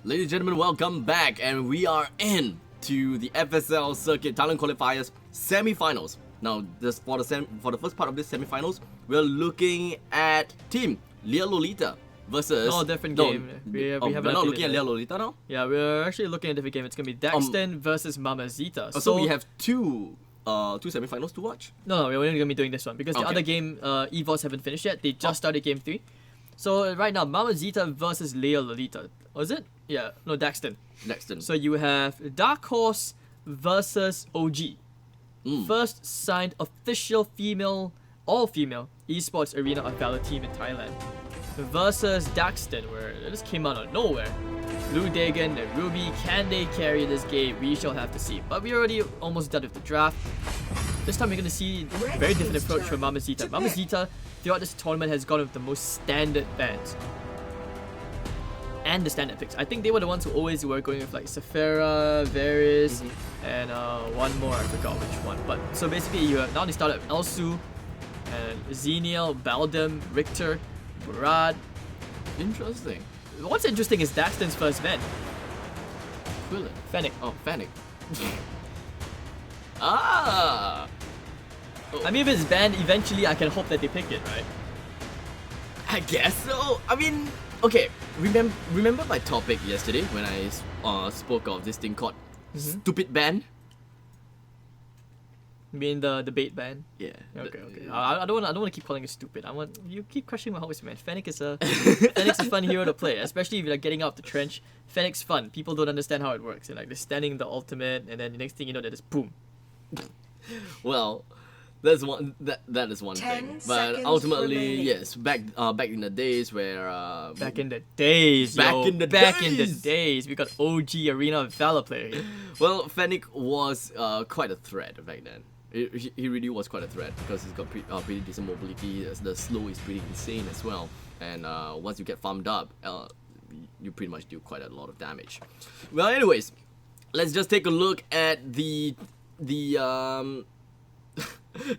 Ladies and gentlemen, welcome back, and we are in to the FSL Circuit Thailand Qualifiers semi-finals. Now, for the first part of this semi-finals, we're looking at Team Lea Lolita versus... No, different game. We're not looking at Lea Lolita now? Yeah, we're actually looking at a different game. It's going to be DAXTON versus Mamazita. So we have two semi-finals to watch? No, we're only going to be doing this one because the other game, EVOS haven't finished yet. They just started game 3. So right now, Mamazita versus Lea Lolita. Was it? Yeah, no, DAXTON. DAXTON. So you have Dark Horse versus OG. First signed official all-female esports arena of valor team in Thailand. Versus DAXTON, where it just came out of nowhere. Blue Dagon and Ruby, can they carry this game? We shall have to see. But we're already almost done with the draft. This time we're going to see a very different approach from Mamazita. Mamazita, throughout this tournament, has gone with the most standard bans. And the standard picks. I think they were the ones who always were going with like Sephira, Varys, and one more, I forgot which one. But so basically you have now they started with Elsu, and Xenial, Baldem, Richter, Murad. Interesting. What's interesting is DAXTON's first ban. Quillen. Fennec. Oh, Fennec. Ah! I mean, if it's banned, eventually I can hope that they pick it, right? I guess so. I mean, okay. Remember my topic yesterday when I spoke of this thing called stupid ban? You mean the bait ban? Yeah. Okay. I don't want to keep calling it stupid. You keep questioning my hopes, man. Fennec is a fun hero to play, especially if you're like, getting out the trench. Fennec's fun. People don't understand how it works. And like they're standing the ultimate, and then the next thing you know, they're just boom. Well, that's one. That is one thing. But ultimately, remaining. Yes, back in the days where back in the days, we got OG Arena of Valor player here. Well, Fennec was quite a threat back then. He really was quite a threat because he's got pretty decent mobility. The slow is pretty insane as well. And once you get farmed up, you pretty much do quite a lot of damage. Well, anyways, let's just take a look at the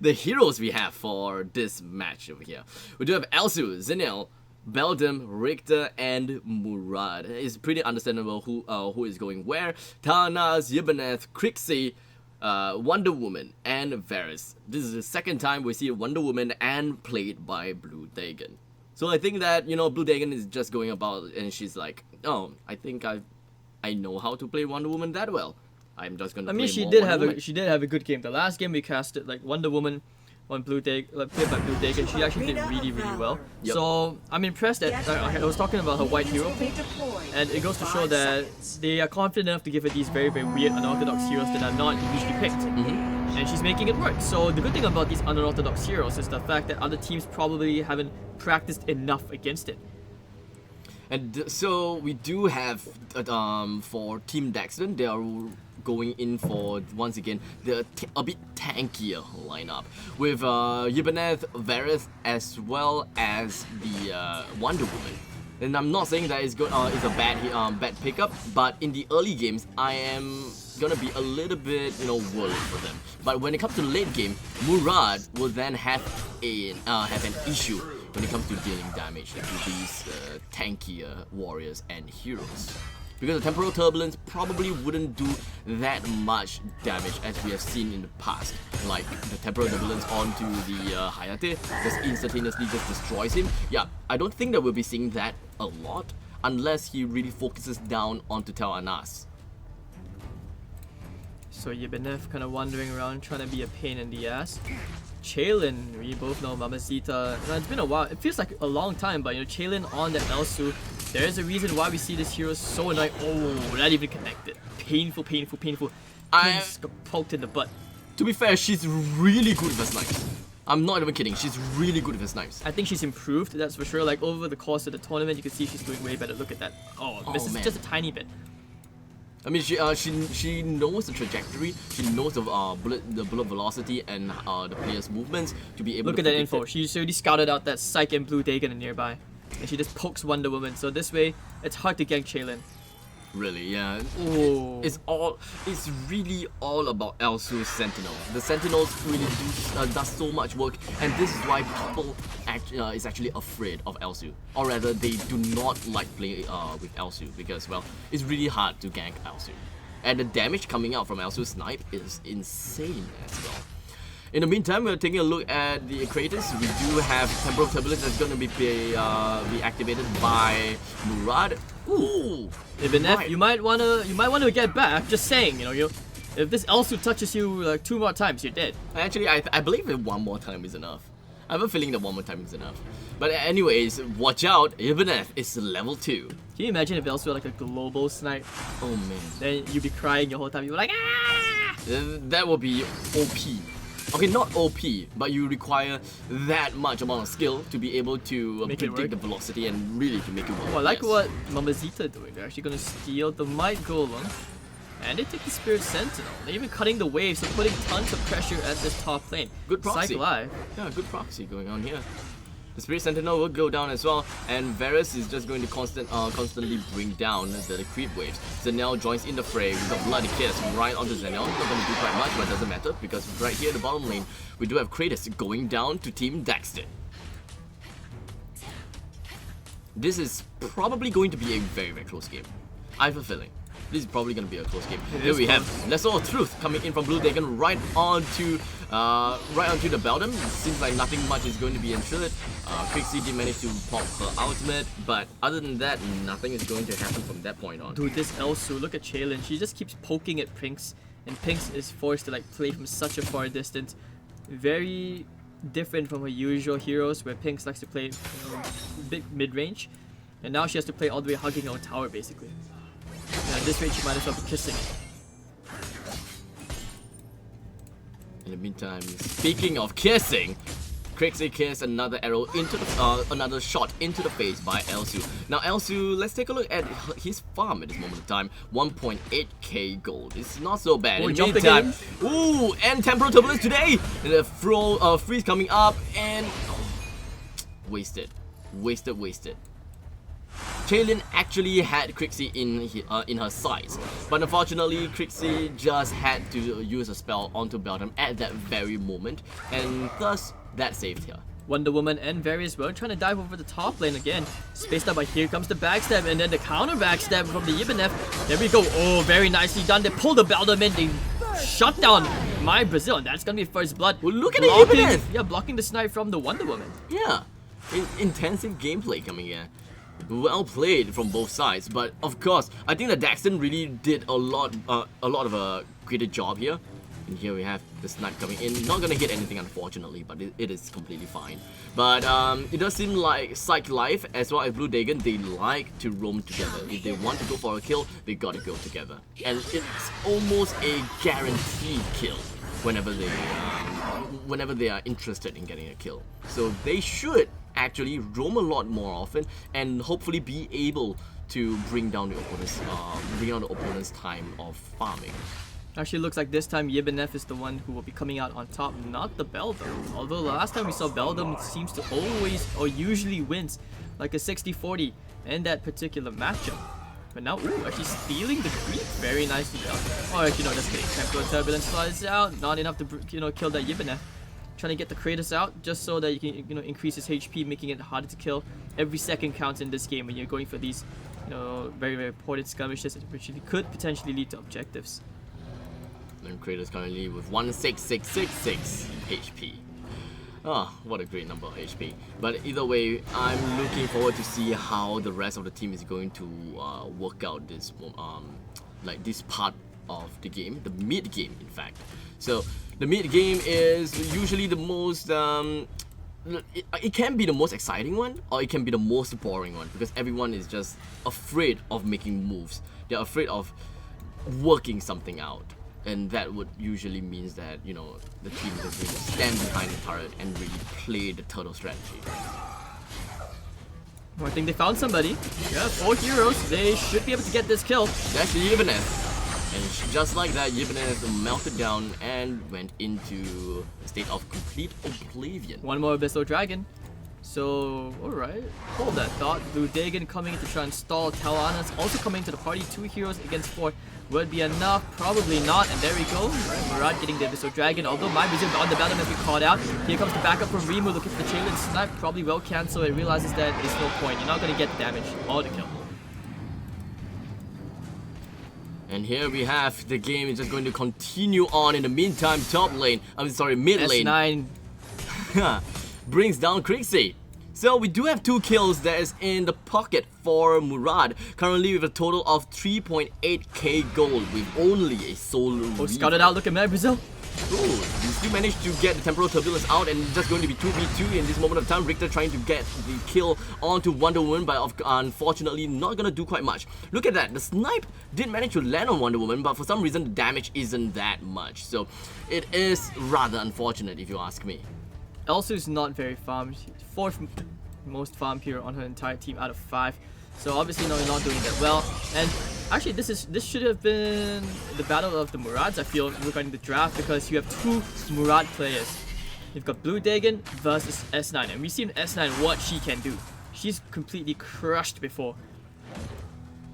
heroes we have for this match over here. We do have Elsu, Xenial, Baldem, Richter, and Murad. It's pretty understandable who is going where. Thanas, Ibanez, Crixie, Wonder Woman, and Varys. This is the second time we see Wonder Woman and played by Blue Dagon. So I think that, Blue Dagon is just going about and she's like, oh, I think I know how to play Wonder Woman that well. I'm just gonna. I mean, she did have a good game. The last game we casted like Wonder Woman on Blue Dagon, played by Blue Dagon. She actually did really well. Yep. So I'm impressed that I was talking about her white hero, and it goes to show that they are confident enough to give her these very weird unorthodox heroes that are not usually picked. And she's making it work. So the good thing about these unorthodox heroes is the fact that other teams probably haven't practiced enough against it. And so we do have for Team DAXTON, they are going in for, once again, a bit tankier lineup with Ibanez, Varys, as well as the Wonder Woman. And I'm not saying that it's a bad pickup, but in the early games, I am gonna be a little bit worried for them. But when it comes to late game, Murad will then have an issue when it comes to dealing damage to these tankier warriors and heroes. Because the Temporal Turbulence probably wouldn't do that much damage as we have seen in the past. Like the Temporal Turbulence onto the Hayate just instantaneously just destroys him. Yeah, I don't think that we'll be seeing that a lot unless he really focuses down onto Thanas. So Ibanez kind of wandering around trying to be a pain in the ass. Chaylin, we both know Mamazita. It's been a while. It feels like a long time, but Chaylin on that Elsu. There is a reason why we see this hero so annoying. Oh, not even connected. Painful. Got poked in the butt. To be fair, she's really good with her snipes. I'm not even kidding. She's really good with her snipes. I think she's improved, that's for sure. Like over the course of the tournament, you can see she's doing way better. Look at that. Oh, misses just a tiny bit. I mean, she knows the trajectory. She knows the bullet velocity and the player's movements to be able. Look to at that info. She's already scouted out that Psyche and Blue Dagon nearby, and she just pokes Wonder Woman. So this way, it's hard to gank Chaylin. Really, yeah. Ooh. It's really all about Elsu's Sentinel. The Sentinels really does so much work, and this is why people is actually afraid of Elsu, or rather, they do not like playing with Elsu because, well, it's really hard to gank Elsu, and the damage coming out from Elsu's snipe is insane as well. In the meantime, we're taking a look at the creators. We do have Temporal Turbulence that's going to be activated by Murad. Ooh, Ibn F, right. you might wanna get back. Just saying, if this Elsu touches you like 2 more times, you're dead. Actually, I believe that one more time is enough. I have a feeling that one more time is enough. But anyways, watch out. Ibn F is level 2. Can you imagine if Elsu had like a global snipe? Oh man, Then you'd be crying the whole time. You'd be like, ah! that will be OP. Okay, not OP, but you require that much amount of skill to be able to Make it predict the work. velocity and really to make it work. Oh, I like yes. what Mamazita doing. They're actually gonna steal the Might Golem. And they take the Spirit Sentinel. They're even cutting the waves, so putting tons of pressure at this top lane. Good proxy. Psych Live. Yeah, good proxy going on here. The Spirit Sentinel will go down as well, and Varus is just going to constantly bring down the creep waves. Zenel joins in the fray with a bloody kiss right onto Zenel. Not going to do quite much, but it doesn't matter because right here at the bottom lane, we do have Kratos going down to Team DAXTON. This is probably going to be a very, very close game. I have a feeling. This is probably going to be a close game. Here we have Lesser of Truth coming in from Blue Dragon right onto the Beldam. Seems like nothing much is going to be ensured. Crixie did manage to pop her ultimate, but other than that, nothing is going to happen from that point on. Dude, this Elsu, look at Chaylin. She just keeps poking at Pinks, and Pinks is forced to like play from such a far distance. Very different from her usual heroes, where Pinks likes to play big mid-range, and now she has to play all the way hugging her own tower basically. And at this rate, she might as well be kissing. In the meantime, speaking of kissing, Crixie kiss another arrow into the another shot into the face by Elsu. Now Elsu, let's take a look at his farm at this moment in time. 1.8k gold. It's not so bad. Oh, In the jump meantime, again. ooh, and Temporal Turbulence today. The freeze coming up and wasted. Chaylin actually had Crixie in her sights, but unfortunately Crixie just had to use a spell onto Beldam at that very moment, and thus that saved her. Wonder Woman and Varys were trying to dive over the top lane again. Spaced out, but here comes the backstab, and then the counter backstab from the Ibanez. There we go. Oh, very nicely done. They pull the Beldam in. They shut down my Brazil, and that's gonna be first blood. Well, look at the Ibanez. Yeah, blocking the snipe from the Wonder Woman. Yeah, intensive gameplay coming in. Well played from both sides, but of course, I think that DAXTON really did a lot of a greater job here. And here we have the snipe coming in. Not gonna hit anything, unfortunately, but it is completely fine. But it does seem like Psych Life as well as Blue Dragon, they like to roam together. If they want to go for a kill, they gotta go together. And it's almost a guaranteed kill whenever they are interested in getting a kill. So they should actually roam a lot more often and hopefully be able to bring down the opponent's time of farming. Actually, looks like this time Yibanef is the one who will be coming out on top, not the Beldam. Although the last time we saw Beldam seems to always or usually wins like a 60-40 in that particular matchup. But now, ooh, actually stealing the creep very nicely done. Oh, actually, no, just kidding. Temporal Turbulence flies out, not enough to kill that Yibanef. Trying to get the Kratos out just so that you can increase his HP, making it harder to kill. Every second counts in this game when you're going for these very, very important skirmishes, which could potentially lead to objectives. And Kratos currently with 16666 HP. Ah, what a great number of HP. But either way, I'm looking forward to see how the rest of the team is going to work out this this part of the game, the mid game, in fact. So the mid game is usually the most it can be the most exciting one, or it can be the most boring one, because everyone is just afraid of making moves. They're afraid of working something out. And that would usually means that, the team is going to stand behind the turret and really play the turtle strategy. Well, I think they found somebody. Yeah, 4 heroes. They should be able to get this kill. That's the Ibanez. And just like that, Ibanez melted down and went into a state of complete oblivion. One more Abyssal Dragon. So, alright. Hold that thought. Blue Dagon coming in to try and stall. Talana's also coming to the party. 2 heroes against 4 would be enough. Probably not. And there we go. Right, Murad getting the Abyssal Dragon. Although my Brazil on the battle has been called out. Here comes the backup from Rimu looking for the Chainlink Snipe. Probably well cancel. It realizes that it's no point. You're not going to get the damage or the kill. And here we have the game is just going to continue on. In the meantime, top lane, mid lane. S9 brings down Crixie. So we do have 2 kills that is in the pocket for Murad. Currently with a total of 3.8k gold with only a solo. Oh, scouted out. Look at my Brazil. Ooh, we still managed to get the Temporal Turbulence out, and just going to be 2v2 in this moment of time. Richter trying to get the kill onto Wonder Woman, but unfortunately not gonna do quite much. Look at that, the snipe did manage to land on Wonder Woman, but for some reason the damage isn't that much. So it is rather unfortunate if you ask me. Elsu is not very farmed. 4th most farmed hero on her entire team out of 5. So obviously no, you're not doing that well. And actually this should have been the battle of the Murads, I feel, regarding the draft, because you have 2 Murad players. You've got Blue Dagon versus S9, and we've seen S9 what she can do. She's completely crushed before.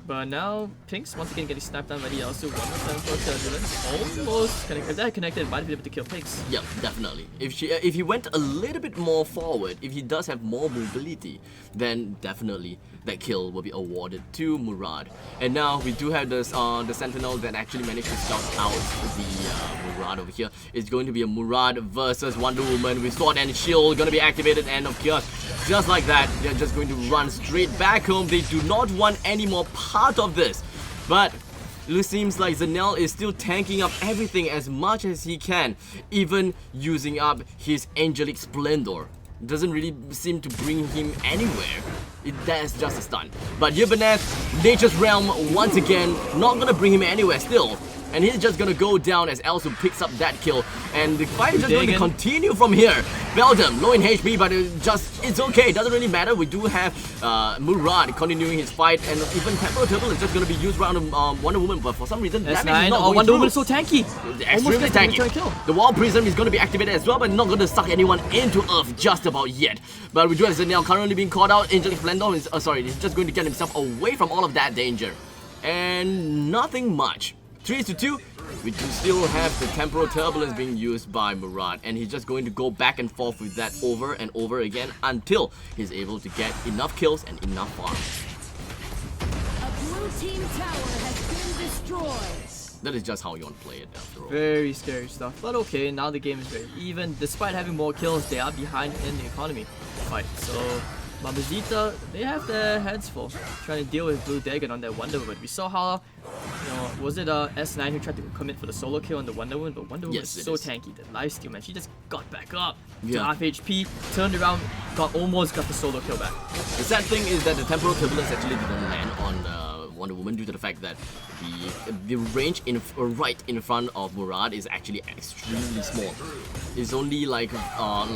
But now Pinks once again getting sniped down by the also 1 more time for Turbulence. Almost connected. If that connected, might be able to kill Pinks. Yeah, definitely. If he went a little bit more forward, if he does have more mobility, then definitely that kill will be awarded to Murad. And now we do have this the Sentinel that actually managed to scout out the Murad over here. It's going to be a Murad versus Wonder Woman with Sword and Shield gonna be activated, and of course, just like that, they're just going to run straight back home. They do not want any more part of this. But it seems like Zanel is still tanking up everything as much as he can, even using up his Angelic Splendor. Doesn't really seem to bring him anywhere. That's just a stun. But Ibanez, Nature's Realm once again, not gonna bring him anywhere still. And he's just gonna go down as Elsu picks up that kill. And the fight is just going to continue from here. Beldam, low in HP, but it's okay. It doesn't really matter. We do have Murad continuing his fight, and even Temporal Turbulence is just gonna be used around Wonder Woman, but for some reason S9, damage is not going Wonder through. Woman is so tanky. Extremely tanky. The Wall Prism is going to be activated as well, but not going to suck anyone into Earth just about yet. But we do have Zanel currently being caught out. Angelic Splendor is, he's just going to get himself away from all of that danger. And nothing much. 3-2. We do still have the Temporal Turbulence being used by Murad, and he's just going to go back and forth with that over and over again until he's able to get enough kills and enough farm. A blue team tower has been destroyed. That is just how you want to play it after all. Very scary stuff. But okay, now the game is very even. Despite having more kills, they are behind in the economy fight. So Mamazita, they have their hands full trying to deal with Blue Dagon on their Wonder Woman. We saw how, was it S9 who tried to commit for the solo kill on the Wonder Woman, but Wonder Woman was so tanky. The lifesteal, man, she just got back up to half HP, turned around, almost got the solo kill back. The sad thing is that the Temporal Turbulence actually didn't land on Wonder Woman due to the fact that the range right in front of Murad is actually extremely small. It's only like I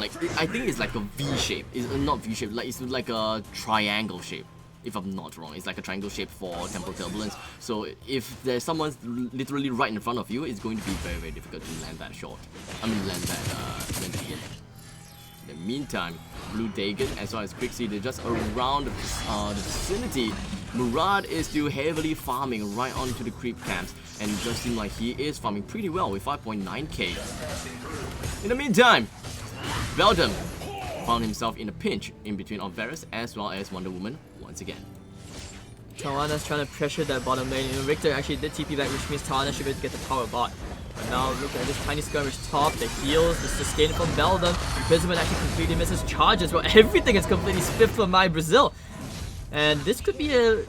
think it's like a V shape. It's not V shape. It's like a triangle shape. If I'm not wrong, it's like a triangle shape for Temporal Turbulence. So if there's someone literally right in front of you, it's going to be very, very difficult to land that shot. Land that hit. In the meantime, Blue Dagon as well as Crixie, they're just around the vicinity. Murad is still heavily farming right onto the creep camps, and it just seems like he is farming pretty well with 5.9k. In the meantime, Beldam found himself in a pinch in between Varus as well as Wonder Woman once again. Talana's trying to pressure that bottom lane. Richter actually did TP back, which means Talana should be able to get the tower bot. But now look at this tiny skirmish top, the heals, the sustain from Beldam. Imprisonment actually completely misses charges, well everything is completely spiffed for my Brazil. And this could be a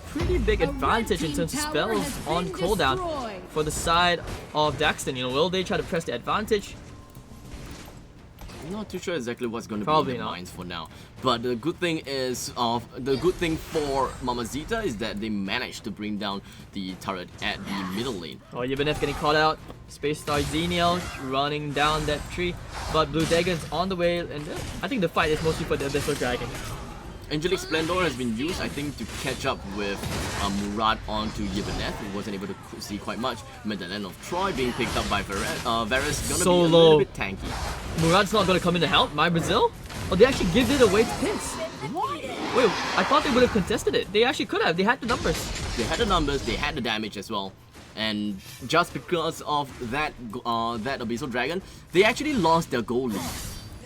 pretty big advantage in terms of spells on cooldown for the side of DAXTON. Will they try to press the advantage? I'm not too sure exactly what's going to Probably be in their not. minds for now. But the good thing is, the good thing for Mamazita is that they managed to bring down the turret at the middle lane. Oh, Ibanez getting caught out. Space Star Xenial running down that tree. But Blue Dagon's on the way, and I think the fight is mostly for the Abyssal Dragon. Angelic Splendor has been used, I think, to catch up with Murad onto Ibanez, who wasn't able to see quite much. Medallion of Troy being picked up by Varus, gonna So be a low. little bit tanky. Murad's not gonna come in to help. My Brazil? Oh, they actually give it away to Pince. Wait, I thought they would have contested it. They actually could have. They had the numbers. They had the numbers, they had the damage as well. And just because of that Abyssal Dragon, they actually lost their goal lead.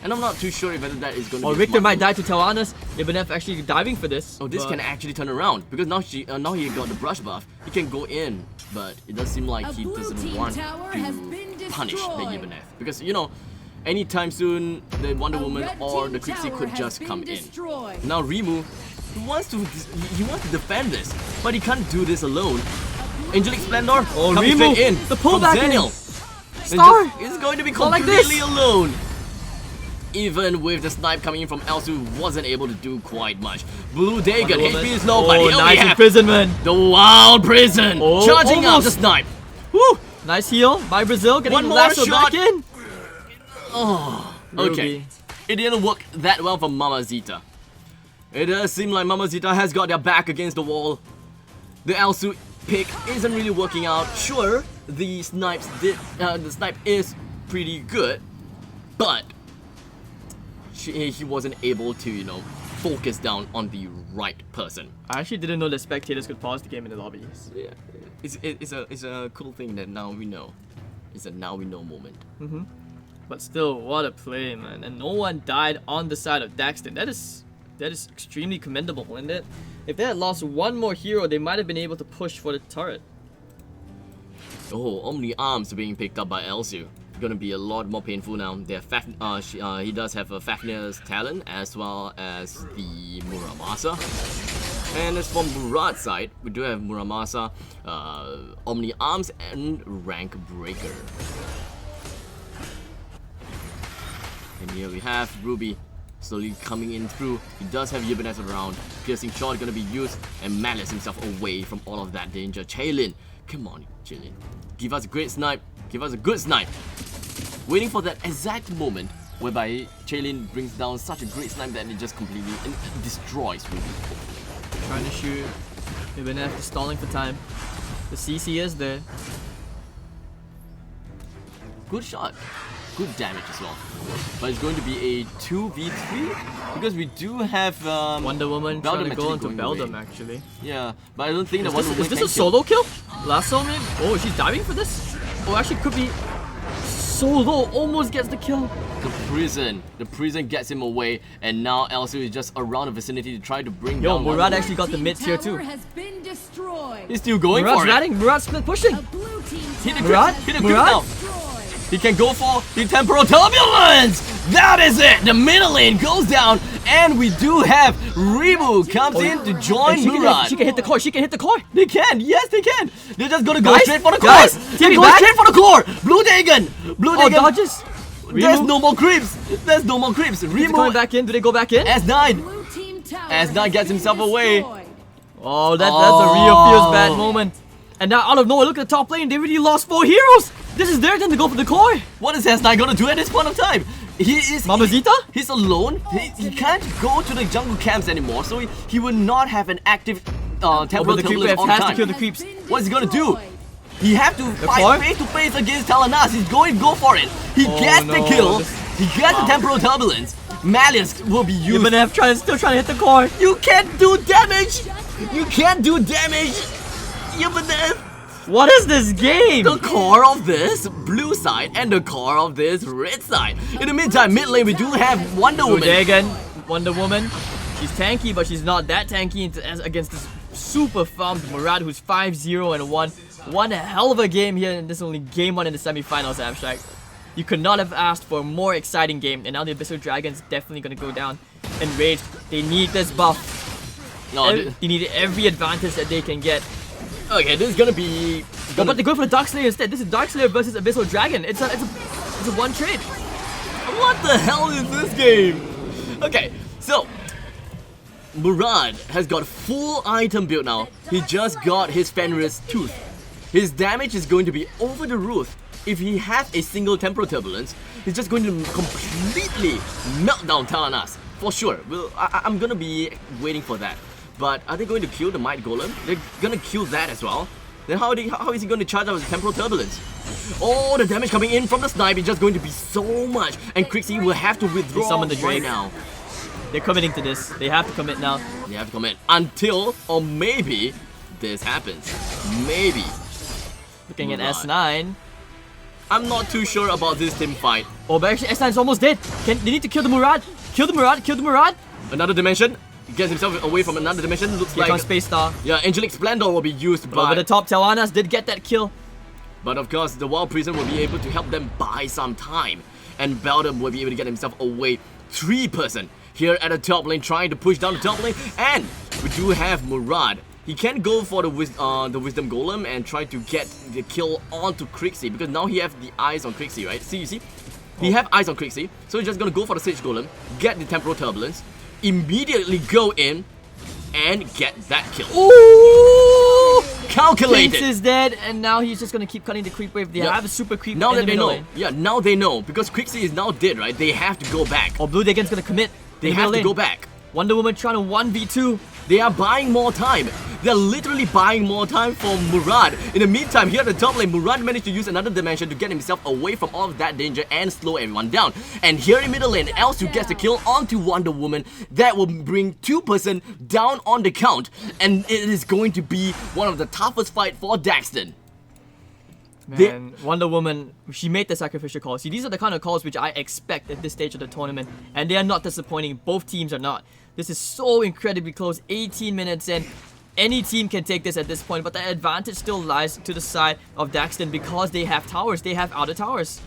And I'm not too sure whether that is going to Or be Victor smart might move. die to Tawanas. Ibanez actually diving for this. Oh, this but can actually turn around because now he got the brush buff. He can go in, but it does seem like A he blue doesn't team want tower has to been punish the destroyed. Ibanez because anytime soon the Wonder Woman Red or team the Quixie tower could has just been come destroyed. in. Now Rimu, he wants to defend this, but he can't do this alone. Angelic Splendor Oh, coming Rimu, straight in the from pullback in. Zenial. Star! He's going to be Not like this. completely alone. Even with the snipe coming in from Elsu, wasn't able to do quite much. Blue Dagon, Wonder HP Woman. is low, but Oh, here nice we have imprisonment. the Wild Prison Oh, charging up almost. the snipe. Woo! Nice heal. My Brazil getting One more lassoed shot. back in. Oh, okay. Ruby. It didn't work that well for Mamazita. It does seem like Mamazita has got their back against the wall. The Elsu pick isn't really working out. Sure, the snipe is pretty good, but he wasn't able to, focus down on the right person. I actually didn't know that spectators could pause the game in the lobbies. Yeah, it's a cool thing that now we know. It's a now we know moment. But still, what a play, man. And no one died on the side of DAXTON. That is extremely commendable, isn't it? If they had lost one more hero, they might have been able to push for the turret. Oh, Omni Arms being picked up by Elsu. Gonna be a lot more painful now. He does have a Fafnir's talent as well as the Muramasa. And as for Murad's side, we do have Muramasa, Omni Arms, and Rank Breaker. And here we have Ruby slowly coming in through. He does have Ibanez around. Piercing shot gonna be used, and Malice himself away from all of that danger. Chaylin, come on, Chaylin. Give us a great snipe. Give us a good snipe. Waiting for that exact moment whereby Chaylin brings down such a great snipe that it just completely destroys Ruby. Trying to shoot. Ibanez is stalling for time. The CC is there. Good shot. Good damage as well. But it's going to be a 2v3 because we do have Wonder Woman Beldam trying to go actually into going Beldam away. actually. Yeah, but I don't think that Is Wonder this, Woman is this can a kill. solo kill? Lasso maybe? Oh, she's diving for this? Oh, actually could be solo. Almost gets the kill. The prison gets him away, and now Elsu is just around the vicinity to try to bring Yo, down. Murad Wonder actually got the Team mid tier tower too. has been destroyed. He's still going Murad's for it. ratting. Murad's split pushing. A blue team Hit the tower Murad? has hit the been grip now. destroyed. He can go for the temporal turbulence. That is it. The middle lane goes down, and we do have Rimu comes in to join And Murad. she can hit the core. She can hit the core. They can, yes they can. They're just gonna go Guys, straight for the core. guys, They TV go back. straight for the core. Blue Dagon. Blue Oh, Dagon. dodges. There's Rimu. no more creeps. There's no more creeps. Is it coming Rimu back in? Do they go back in? S9. Blue team tower As Nine has gets been himself away. destroyed. Oh, that's a real feels bad moment. And now out of nowhere, look at the top lane. They already lost 4 heroes. This is their turn to go for the core. What is S9 gonna do at this point of time? Mamazita? He's alone. He can't go to the jungle camps anymore, so he will not have an active temporal the creep turbulence wave all has the to time. kill the creeps. What's he gonna do? He have to core? fight face to face against Talanas. He's going to go for it. He Oh, gets the no, kill. this- He gets the temporal turbulence. Malice will be used. Ibanez still trying to hit the core. You can't do damage. You can't do damage. Ibanez. What is this game? The core of this blue side and the core of this red side. In the meantime, mid lane we do have Wonder Woman. Dagon, Wonder Woman. She's tanky, but she's not that tanky against this super farmed Murad, who's 5-0 and 1. One hell of a game here, and this is only game 1 in the semifinals, Abstract. You could not have asked for a more exciting game, and now the Abyssal Dragon's definitely gonna go down. Enraged, they need this buff. No, They need every advantage that they can get. okay, this is gonna be. Oh, but they go for the Dark Slayer instead. This is Dark Slayer versus Abyssal Dragon. It's a one trade. What the hell is this game? Okay, so Murad has got full item build now. He just got his Fenris Tooth. His damage is going to be over the roof. If he has a single temporal turbulence, he's just going to completely melt down Talanas. for sure. I'm gonna be waiting for that. But are they going to kill the Might Golem? They're gonna kill that as well. Then how is he going to charge out his Temporal Turbulence? Oh, the damage coming in from the snipe is just going to be so much. And Crixie will have to withdraw summon the Drake right now. They're committing to this. They have to commit now. They have to commit until, or maybe, this happens. Maybe. Looking at Murad. S9. I'm not too sure about this team fight. Oh, but actually S9 is almost dead. They need to kill the Murad. Kill the Murad. Kill the Murad. Another dimension. Gets himself away from another dimension. Looks Here like... comes Space Star. Yeah, Angelic Splendor will be used But over by... the top, Telwanas did get that kill. But of course, the Wild Prison will be able to help them buy some time. And Beldam will be able to get himself away. 3-person here at the top lane, trying to push down the top lane. And we do have Murad. He can go for the Wisdom Golem and try to get the kill onto Crixie, because now he have the eyes on Crixie, right? See, you see? He have eyes on Crixie, so he's just gonna go for the Sage Golem, get the Temporal Turbulence, immediately go in, and get that kill. Ooh! Calculated! Pinks is dead, and now he's just gonna keep cutting the creep wave. They have a super creep Now in that the they middle know, lane. yeah, now they know, because Crixie is now dead, right? They have to go back. Oh, Blue Dragon's gonna commit. They in the have middle to lane. go back. Wonder Woman trying to 1v2. They are buying more time. They're literally buying more time for Murad. In the meantime, here at the top lane, Murad managed to use another dimension to get himself away from all of that danger and slow everyone down. And here in middle lane, Elsu gets the kill onto Wonder Woman. That will bring 2-person down on the count. And it is going to be one of the toughest fight for DAXTON. Man, Wonder Woman, she made the sacrificial calls. See, these are the kind of calls which I expect at this stage of the tournament. And they are not disappointing. Both teams are not. This is so incredibly close. 18 minutes in. Any team can take this at this point, but the advantage still lies to the side of DAXTON because they have towers. They have outer towers.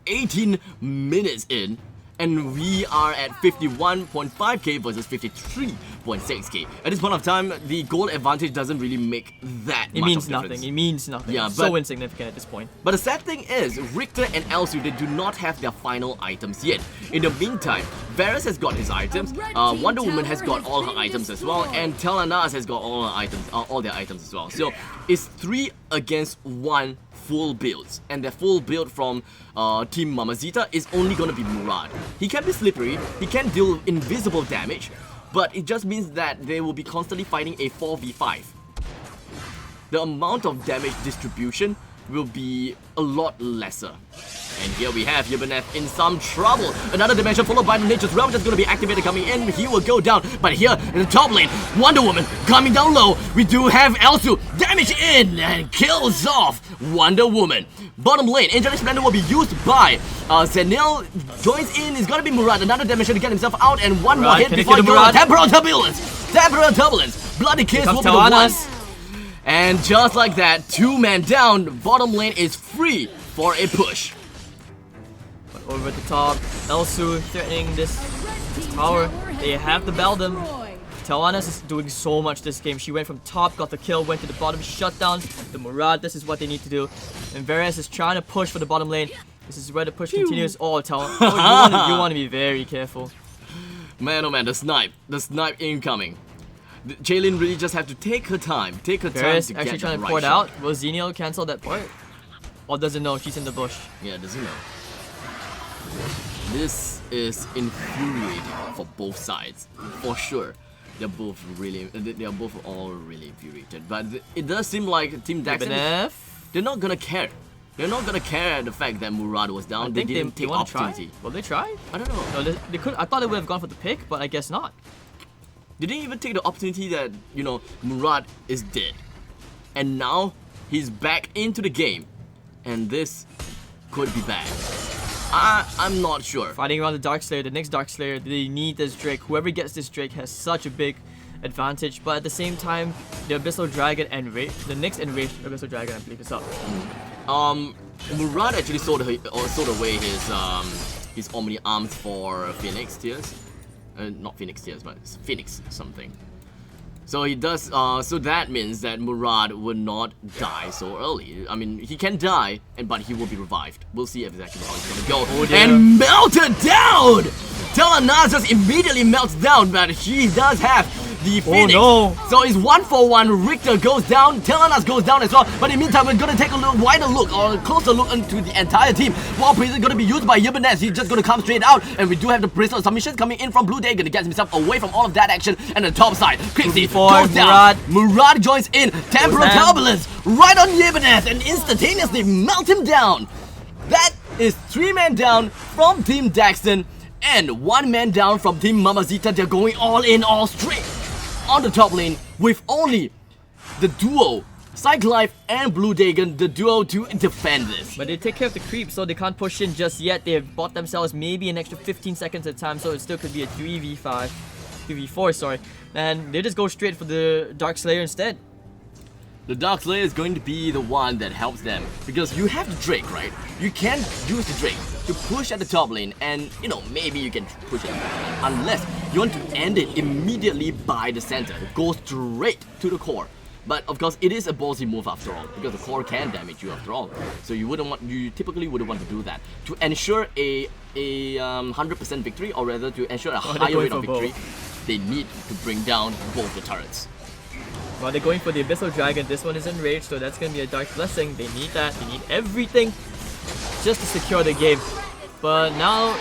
18 minutes in, and we are at 51.5k versus 53.6k. At this point of time, the gold advantage doesn't really make that It much means of difference. nothing. It means nothing. Yeah, It's so but- insignificant at this point. But the sad thing is, Richter and Elsu, they do not have their final items yet. In the meantime, Varus has got his items, Wonder Woman has got all her items as well, and Telenas has got all her items, all their items as well. So it's 3 against 1 full builds, and their full build from Team Mamazita is only gonna be Murad. He can be slippery, he can deal invisible damage, but it just means that they will be constantly fighting a 4v5. The amount of damage distribution will be a lot lesser. And here we have Ibanez in some trouble. Another dimension followed by the Nature's Realm just gonna be activated coming in. He will go down. But here in the top lane, Wonder Woman coming down low. We do have Elsu damage in and kills off Wonder Woman. Bottom lane, Angelic Splendor will be used by Zenil. Joins in, is gonna be Murad. Another dimension to get himself out, and one more Murad, hit can he before kill he the goes. Murad? Temporal Turbulence! Temporal Turbulence! Bloody Kiss will be the one. Tawanas. And just like that, 2-man down, bottom lane is free for a push. But over the top, Elsu threatening this tower. They have the Beldam. Telwanas is doing so much this game. She went from top, got the kill, went to the bottom, shut down the Murad. This is what they need to do. And Varus is trying to push for the bottom lane. This is where the push continues. Oh, you want to be very careful. Man, oh man, the snipe incoming. Jaylin really just have to take her time, Varus to actually get trying the to right port shot. out. Will Xenial cancel that port? Or doesn't know, she's in the bush. Yeah, doesn't know. This is infuriating for both sides, for sure. They are both all really infuriated. But it does seem like Team DAXTON, Ibanez. they're not gonna care. They're not gonna care the fact that Murad was down. I They think didn't they take want to try. opportunity. Will they try? I don't know. No, they could. I thought they would have gone for the pick, but I guess not. They didn't even take the opportunity that, you know, Murad is dead. And now he's back into the game. And this could be bad. I'm not sure. Fighting around the Dark Slayer, the next Dark Slayer, they need this Drake. Whoever gets this Drake has such a big advantage. But at the same time, the Abyssal Dragon and the next enraged Abyssal Dragon, I believe, is up. Murad actually sold away his Omni arms for Phoenix Tears. Not Phoenix Tears, but Phoenix something. So he does. So that means that Murad will not die so early. I mean, he can die, but he will be revived. We'll see exactly how he's gonna go. Oh dear. And melted down. Telenas just immediately melts down, but he does have the Phoenix. no. So it's 1-for-1. Richter goes down, Telenas goes down as well. But in the meantime, we're gonna take a wider look or a closer look into the entire team. While Prison is gonna be used by Ibanez, he's just gonna come straight out. And we do have the Bristol submission coming in from Blue Day, gonna get himself away from all of that action. And the top side, Quixie goes down. Murad joins in. Temporal Turbulence right on Ibanez and instantaneously melt him down. That is 3 men down from Team DAXTON and 1 man down from Team Mamazita. They're going all in, all straight on the top lane with only the duo, Cyclife and Blue Dagon, the duo to defend this. But they take care of the creep, so they can't push in just yet. They have bought themselves maybe an extra 15 seconds at a time, so it still could be a 3v5, 3v4, sorry. And they just go straight for the Dark Slayer instead. The Dark Slayer is going to be the one that helps them because you have the Drake, right? You can use the Drake to push at the top lane and, you know, maybe you can push it unless you want to end it immediately by the center. Go straight to the core. But of course, it is a ballsy move after all because the core can damage you after all. So you typically wouldn't want to do that. To ensure a 100% victory, or rather to ensure a higher rate of victory, they need to bring down both the turrets. Well, they're going for the Abyssal Dragon. This one is enraged, so that's going to be a Dark Blessing. They need that. They need everything just to secure the game. But now,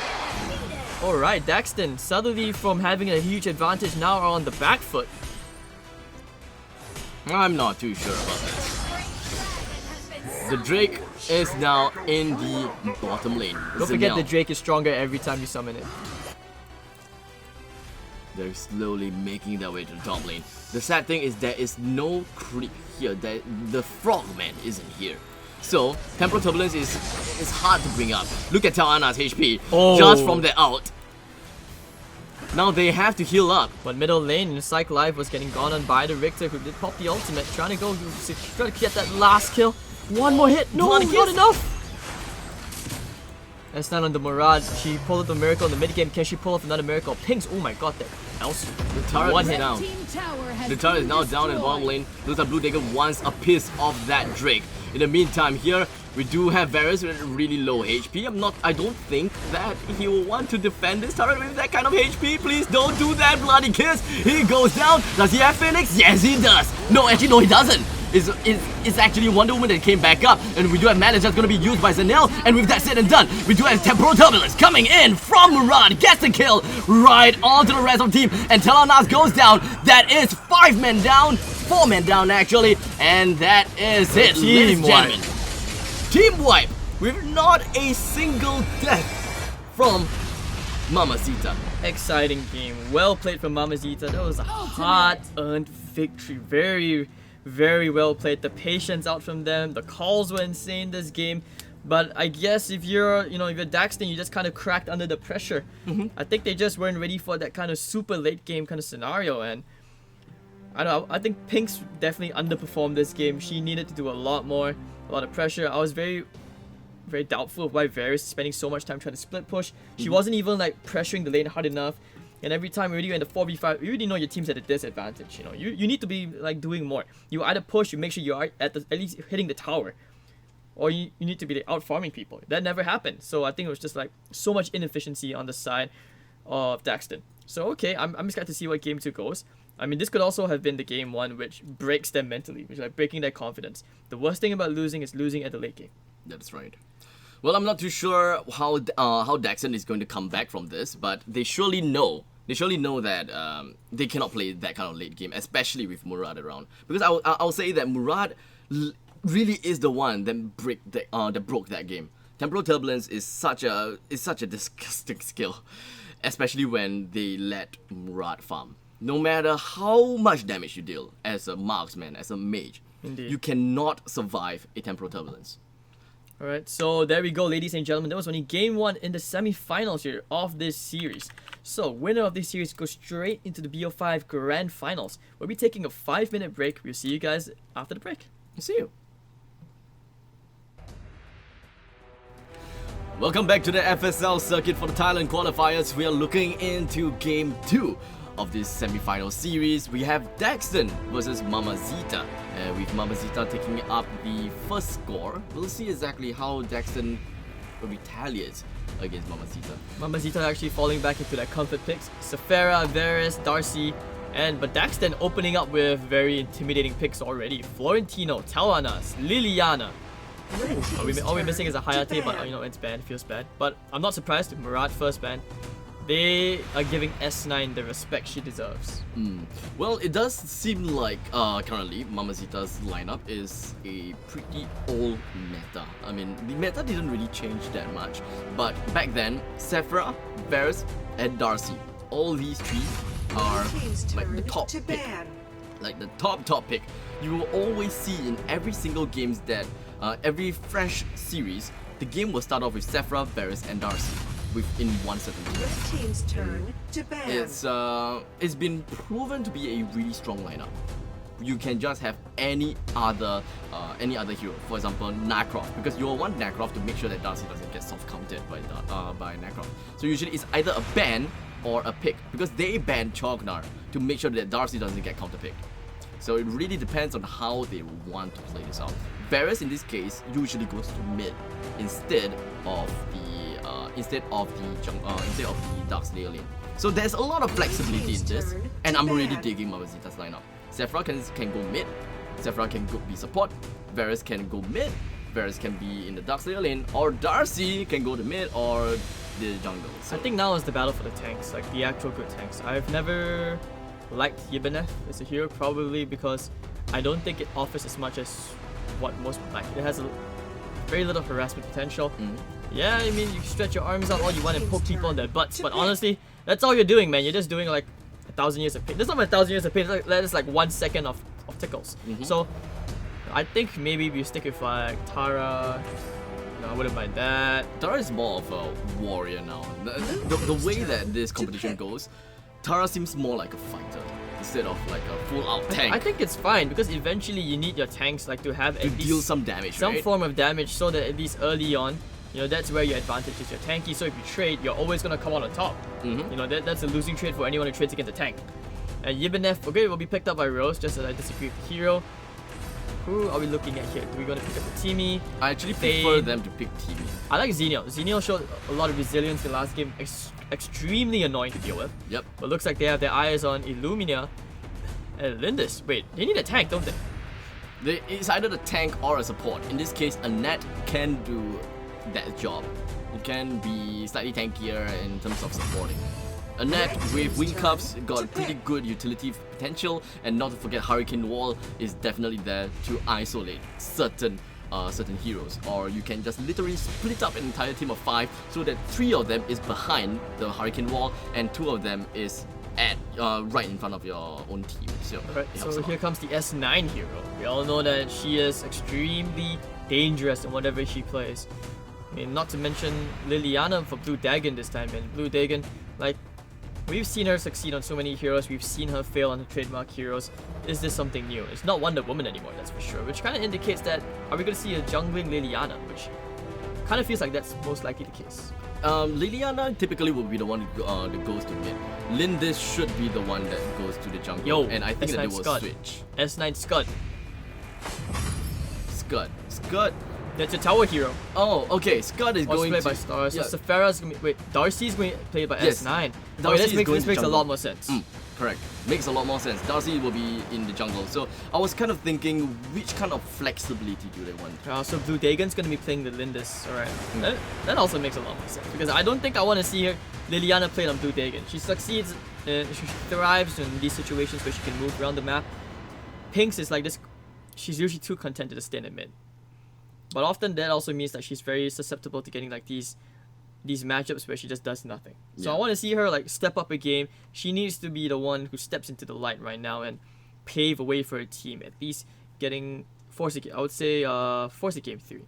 alright, DAXTON suddenly from having a huge advantage now are on the back foot. I'm not too sure about this. The Drake is now in the bottom lane. Don't forget the Drake is stronger every time you summon it. They're slowly making their way to the top lane. The sad thing is there is no creep here. The Frogman isn't here. So, Temporal Turbulence is hard to bring up. Look at Talana's HP just from the ult. Now they have to heal up. But middle lane, Cyclife was getting gone on by the Richter, who did pop the ultimate, trying to get that last kill. One more hit. No, not enough. That's not on the Murad. She pulled off the miracle in the mid game. Can she pull off another miracle? Pings. Oh my god, that else. The turret is down. The turret is now down in the bottom lane. Looks like Blue Dagon wants a piece of that Drake. In the meantime, here we do have Varus with really low HP. I don't think that he will want to defend this turret with that kind of HP. Please don't do that, Bloody Kiss. He goes down. Does he have Phoenix? Yes, he does. No, actually, no, he doesn't. It's actually Wonder Woman that came back up, and we do have Mana that's gonna be used by Zanel, and with that said and done, we do have Temporal Turbulence coming in from Murad, gets the kill right onto the rest of the team, and Telenas goes down. That is 5 men down, 4 men down actually, and that is it, ladies and gentlemen. Team wipe with not a single death from Mamazita. Exciting game. Well played from Mamazita. That was a hard-earned victory. Very, very well played. The patience out from them. The calls were insane this game. But I guess if you're DAXTON, you just kind of cracked under the pressure. I think they just weren't ready for that kind of super late game kind of scenario. And I don't know. I think Pinks definitely underperformed this game. She needed to do a lot more. A lot of pressure. I was very doubtful of why Varus is spending so much time trying to split push. She wasn't even like pressuring the lane hard enough. And every time we already in the 4v5, you already know your team's at a disadvantage. You know, you need to be like doing more. You either push, you make sure you are at least hitting the tower, or you need to be like, out farming people. That never happened. So I think it was just like so much inefficiency on the side of DAXTON. So okay, I'm just glad to see what game 2 goes. I mean, this could also have been the game 1, which breaks them mentally, which is like breaking their confidence. The worst thing about losing is losing at the late game. That's right. Well, I'm not too sure how DAXTON is going to come back from this, but they surely know that they cannot play that kind of late game, especially with Murad around. Because I'll say that Murad really is the one that broke that game. Temporal Turbulence is such a disgusting skill, especially when they let Murad farm. No matter how much damage you deal as a marksman, as a mage, Indeed. You cannot survive a Temporal Turbulence. Alright, so there we go, ladies and gentlemen. That was only game 1 in the semi-finals here of this series. So, winner of this series goes straight into the BO5 Grand Finals. We'll be taking a 5-minute break. We'll see you guys after the break. See you. Welcome back to the FSL circuit for the Thailand qualifiers. We are looking into game 2 of this semi-final series. We have DAXTON versus Mamazita, with Mamazita taking up the first score. We'll see exactly how DAXTON retaliates against Mamazita. Mamazita actually falling back into their comfort picks. Sephira, Varus, Darcy, But DAXTON opening up with very intimidating picks already. Florentino, Telvanas, Liliana. All we're missing is a Hayate, but you know, it's banned, feels bad. But I'm not surprised if Murat first ban. They are giving S9 the respect she deserves. Well, it does seem like currently Mamazita's lineup is a pretty old meta. I mean, the meta didn't really change that much, but back then, Sephra, Varus, and Darcy, all these three are like the top pick. Like the top pick. You will always see in every single games that every fresh series, the game will start off with Sephra, Varus, and Darcy within one certain team. Team's turn to ban. It's been proven to be a really strong lineup. You can just have any other hero. For example, Nacroft, because you want Nacroft to make sure that Darcy doesn't get soft counted by Nacroft. So usually it's either a ban or a pick, because they ban Chognar to make sure that Darcy doesn't get counter picked. So it really depends on how they want to play this out. Varus in this case usually goes to mid instead of the Dark Slayer lane. So there's a lot of flexibility in this, and I'm already digging Mamazita's lineup. Sephra can go mid, Sephra can be support, Varus can go mid, Varus can be in the Dark Slayer lane, or Darcy can go to mid or the jungle. So I think now is the battle for the tanks, like the actual good tanks. I've never liked Ibanez as a hero, probably because I don't think it offers as much as what most like. It has very little harassment potential. Yeah, I mean, you stretch your arms out all you want and poke people in their butts, but honestly, that's all you're doing, man. You're just doing like 1,000 years of pain. That's not 1,000 years of pain, that's like 1 second of tickles. So, I think maybe we stick with like Tara. No, I wouldn't mind that. Tara is more of a warrior now. The way that this competition goes, Tara seems more like a fighter instead of like a full-out tank. I think it's fine because eventually you need your tanks like to have to at least deal some damage, some right? form of damage, so that at least early on, you know, that's where your advantage is. Your tanky. So if you trade, you're always gonna come out on top. You know, that's a losing trade for anyone who trades against a tank. And Yibanef, okay, will be picked up by Rose, just as I disagree with Hero. Who are we looking at here? Do we want to pick up the Teamy? I actually prefer them to pick Teamy. I like Xenial. Xenial showed a lot of resilience in the last game. Extremely annoying to deal with. Yep. But looks like they have their eyes on Illumina and Lindis. Wait, they need a tank, don't they? It's either the tank or a support. In this case, a net can do that job. It can be slightly tankier in terms of supporting. A net with wing cups got pretty good utility potential, and not to forget Hurricane Wall is definitely there to isolate certain heroes. Or you can just literally split up an entire team of 5 so that 3 of them is behind the Hurricane Wall and 2 of them is at right in front of your own team. So, Right, so here comes the S9 hero. We all know that she is extremely dangerous in whatever she plays. I mean, not to mention Liliana for Blue Dagon this time. And Blue Dagon, like, we've seen her succeed on so many heroes. We've seen her fail on the trademark heroes. Is this something new? It's not Wonder Woman anymore, that's for sure. Which kind of indicates that, are we going to see a jungling Liliana? Which kind of feels like that's most likely the case. Liliana typically will be the one that goes to mid. Lindis should be the one that goes to the jungle. Yo, and I think that they will Scud. switch. S9 Scud. Scud. That's a tower hero. Oh, okay. Scud is Also going played to... by Stars. Yeah. So Saphira's gonna be, wait, Darcy's going to be played by Yes. S9. Darcy Okay, is going this to makes a jungle. lot more sense. Correct. Makes a lot more sense. Darcy will be in the jungle. So I was kind of thinking, which kind of flexibility do they want? So Blue Dagon's gonna be playing the Lindis. Alright. That also makes a lot more sense. Because I don't think I want to see her Liliana played on Blue Dagon. She succeeds, she thrives in these situations where she can move around the map. Pinks is like this, she's usually too content to just stand in mid. But often that also means that she's very susceptible to getting like these matchups where she just does nothing. So I want to see her like step up a game. She needs to be the one who steps into the light right now and pave a way for her team. At least force a game. I would say force a game 3.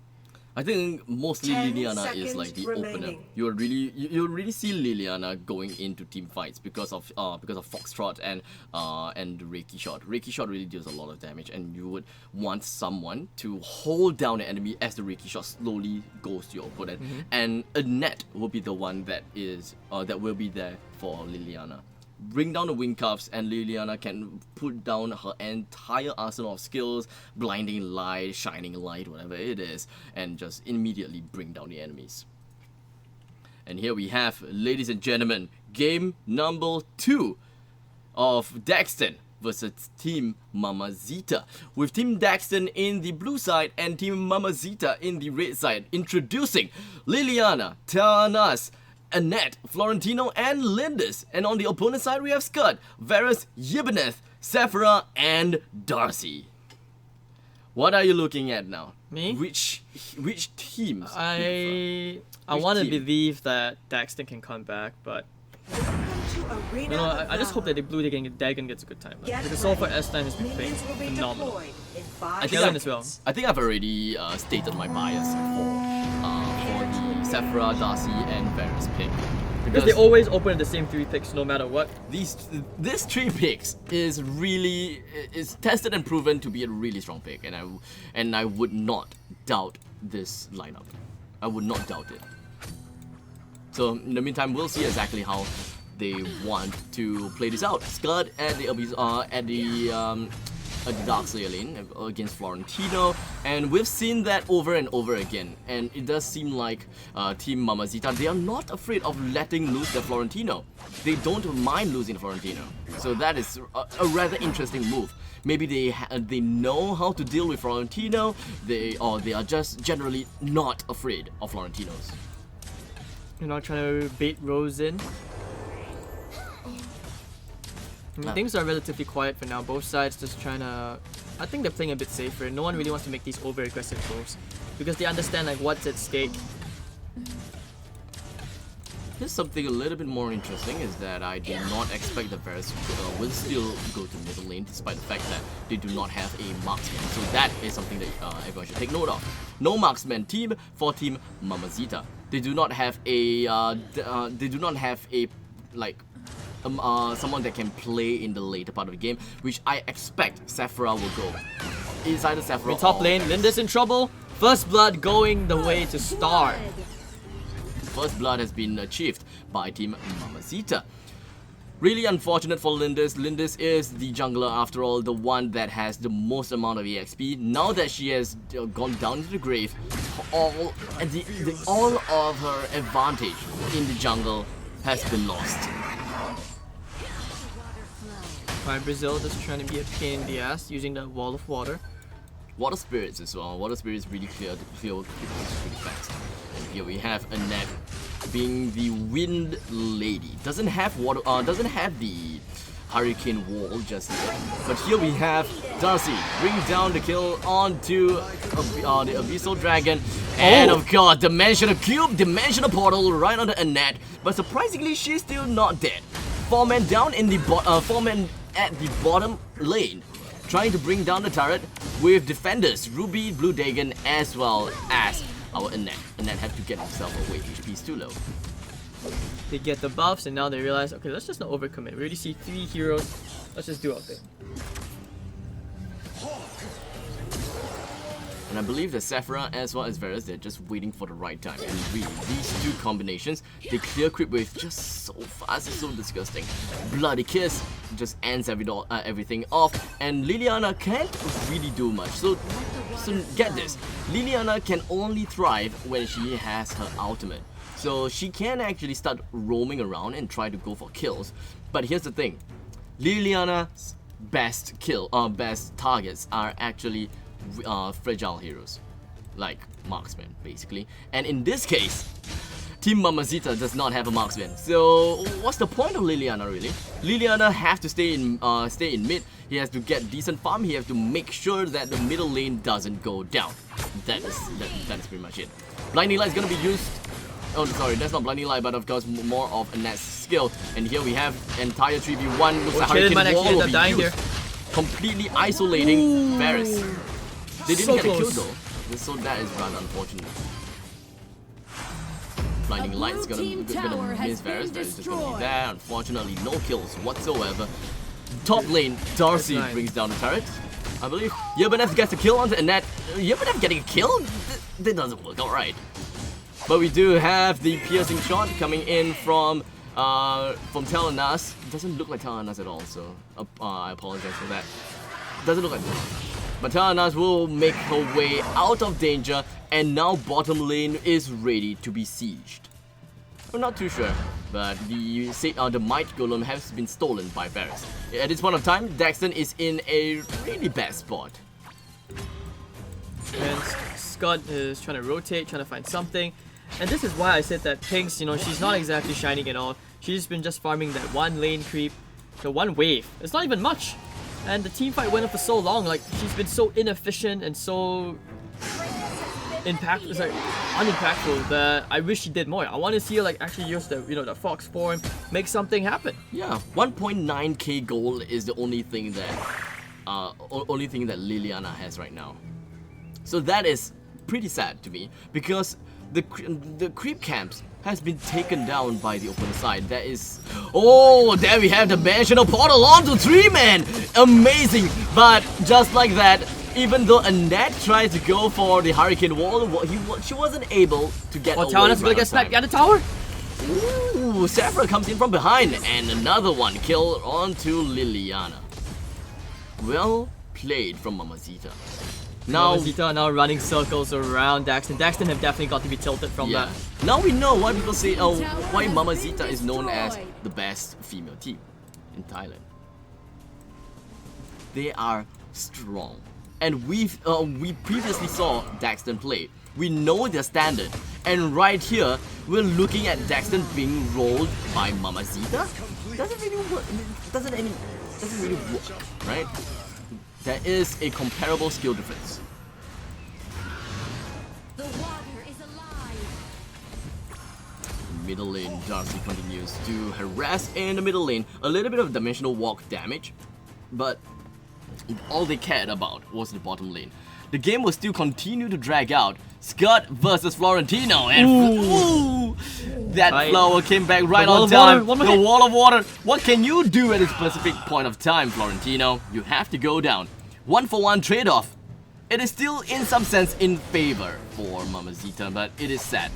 I think mostly 10 Liliana is like the seconds opener. remaining. You'll really see Liliana going into team fights because of Foxtrot and the Reiki shot. Reiki shot really deals a lot of damage, and you would want someone to hold down the enemy as the Reiki shot slowly goes to your opponent. And a net will be the one that will be there for Liliana. Bring down the wing cuffs, and Liliana can put down her entire arsenal of skills, blinding light, shining light, whatever it is, and just immediately bring down the enemies. And here we have, ladies and gentlemen, game number 2 of DAXTON versus Team Mamazita, with Team DAXTON in the blue side and Team Mamazita in the red side, introducing Liliana, Tanas, Annette, Florentino, and Lindis. And on the opponent side, we have Scud, Varus, Yibneth, Sephora, and Darcy. What are you looking at now? Me? Which teams? I Which want to team? believe that Daxton can come back, but Welcome to Arena I just of hope that Valor. the Dagon gets a good time. Get Because so far ready. S9 has been playing Minions will be phenomenal. deployed in 5 I think Kellen I'm- as well. I think I've already stated my bias for the Sephora, Darcy, and Varus pick. Because they always open at the same 3 picks no matter what. This 3 picks is tested and proven to be a really strong pick, and I would not doubt this lineup. I would not doubt it. So in the meantime, we'll see exactly how they want to play this out. Scud at the Dark Slayer lane against Florentino, and we've seen that over and over again. And it does seem like Team Mamazita, they are not afraid of letting loose their Florentino. They don't mind losing Florentino. So that is a rather interesting move. Maybe they know how to deal with Florentino. They are just generally not afraid of Florentinos. You're not trying to bait Rose in. I mean, things are relatively quiet for now. Both sides just trying to... I think they're playing a bit safer. No one really wants to make these over-aggressive moves. Because they understand like what's at stake. Here's something a little bit more interesting is that I did not expect the Varus will still go to middle lane despite the fact that they do not have a marksman. So that is something that everyone should take note of. No marksman team for Team Mamazita. They do not have someone that can play in the later part of the game, which I expect Sephora will go. It's either Sephora In top or lane, Lindis in trouble. First blood going the way to Star. First blood has been achieved by Team Mamazita. Really unfortunate for Lindis. Lindis is the jungler after all, the one that has the most amount of EXP. Now that she has gone down into the grave, all of her advantage in the jungle has been lost. Alright, Brazil just trying to be a pain in the ass using the wall of water. Water spirits as well. Water spirits really clear pretty fast. And here we have Annette being the wind lady. Doesn't have the hurricane wall just yet. But here we have Darcy bring down the kill onto the abyssal dragon, and of course dimensional cube, dimensional portal right onto Annette. But surprisingly, she's still not dead. 4 men down in the 4 men at the bottom lane, trying to bring down the turret with defenders Ruby, Blue Dagon, as well as our Annette. Annette had to get himself away. HP is too low. They get the buffs and now they realize, okay, let's just not overcommit. We already see 3 heroes. Let's just do our thing. And I believe that Sephora as well as Varus, they're just waiting for the right time. And really, these 2 combinations, they clear creep with just so fast, it's so disgusting. Bloody Kiss just ends everything off, and Liliana can't really do much. So get this, Liliana can only thrive when she has her ultimate. So she can actually start roaming around and try to go for kills. But here's the thing, Liliana's best targets are actually fragile heroes, like marksman basically. And in this case, Team Mamazita does not have a marksman. So what's the point of Liliana really? Liliana has to stay in mid. He has to get decent farm. He has to make sure that the middle lane doesn't go down. That is pretty much it. Blinding Light is gonna be used. Oh, sorry, that's not Blinding Light, but of course more of Annette's skill. And here we have entire 3v1. Looks like Kaden might Hurricane actually Wall end will up be dying used, here. completely isolating Varus. They didn't So get a kill close. though, so that is rather unfortunate. Blinding A Light's blue gonna team tower has miss Varus. been Varus is just gonna be destroyed. there. Unfortunately, no kills whatsoever. Top lane, Darcy That's nice. brings down the turret. I believe Yibneth gets a kill onto Annette. Yibneth getting a kill? That doesn't work, alright. But we do have the piercing shot coming in from Telenas. Doesn't look like Telenas at all, so I apologize for that. Doesn't look like Telenas. But Telenas will make her way out of danger, and now bottom lane is ready to be sieged. I'm not too sure, but the Might Golem has been stolen by Varus. At this point of time, DAXTON is in a really bad spot. And Scott is trying to rotate, trying to find something. And this is why I said that Pink's, she's not exactly shining at all. She's been just farming that one lane creep, the one wave. It's not even much. And the team fight went on for so long, like she's been so inefficient and so unimpactful that I wish she did more. I want to see her like actually use the the fox form, make something happen. Yeah, 1.9k gold is the only thing that Liliana has right now. So that is pretty sad to me because the creep camps has been taken down by the opponent side. That is... Oh, there we have the Mansional Portal onto 3-man! Amazing! But just like that, even though Annette tried to go for the Hurricane Wall, she wasn't able to get away. Talon's gonna get sniped at the tower? Ooh, Sephra comes in from behind and another one kill onto Liliana. Well played from Mamazita. Now Mamazita now running circles around DAXTON. DAXTON have definitely got to be tilted from that. Now we know why people say, why Mamazita is known as the best female team in Thailand. They are strong, and we previously saw DAXTON play. We know their standard, and right here we're looking at DAXTON being rolled by Mamazita. Doesn't really work. Doesn't really work, right? There is a comparable skill difference. The water is alive. Middle lane, Darcy continues to harass in the middle lane. A little bit of dimensional walk damage, but all they cared about was the bottom lane. The game will still continue to drag out. Scott versus Florentino, and that flower came back right on time. The wall of water. What can you do at a specific point of time, Florentino? You have to go down. 1-for-1 trade-off. It is still in some sense in favor for Mamazita, but it is sad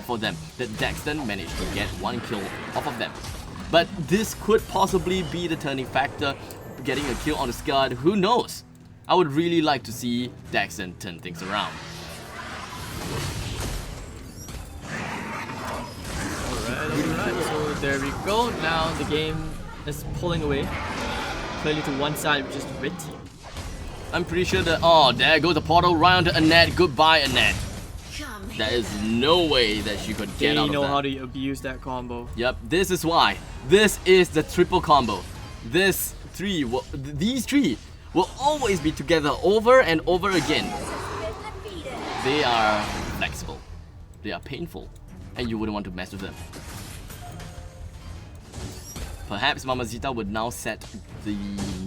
for them that DAXTON managed to get one kill off of them. But this could possibly be the turning factor, getting a kill on the Scud. Who knows? I would really like to see DAXTON turn things around. Alright, so there we go. Now the game is pulling away clearly to one side, which is the red team. I'm pretty sure that... Oh, there goes the portal right onto Annette. Goodbye, Annette. There is no way that she could get out of that. They know how to abuse that combo. Yep, this is why. This is the triple combo. These three will always be together over and over again. They are flexible. They are painful. And you wouldn't want to mess with them. Perhaps Mamazita would now set the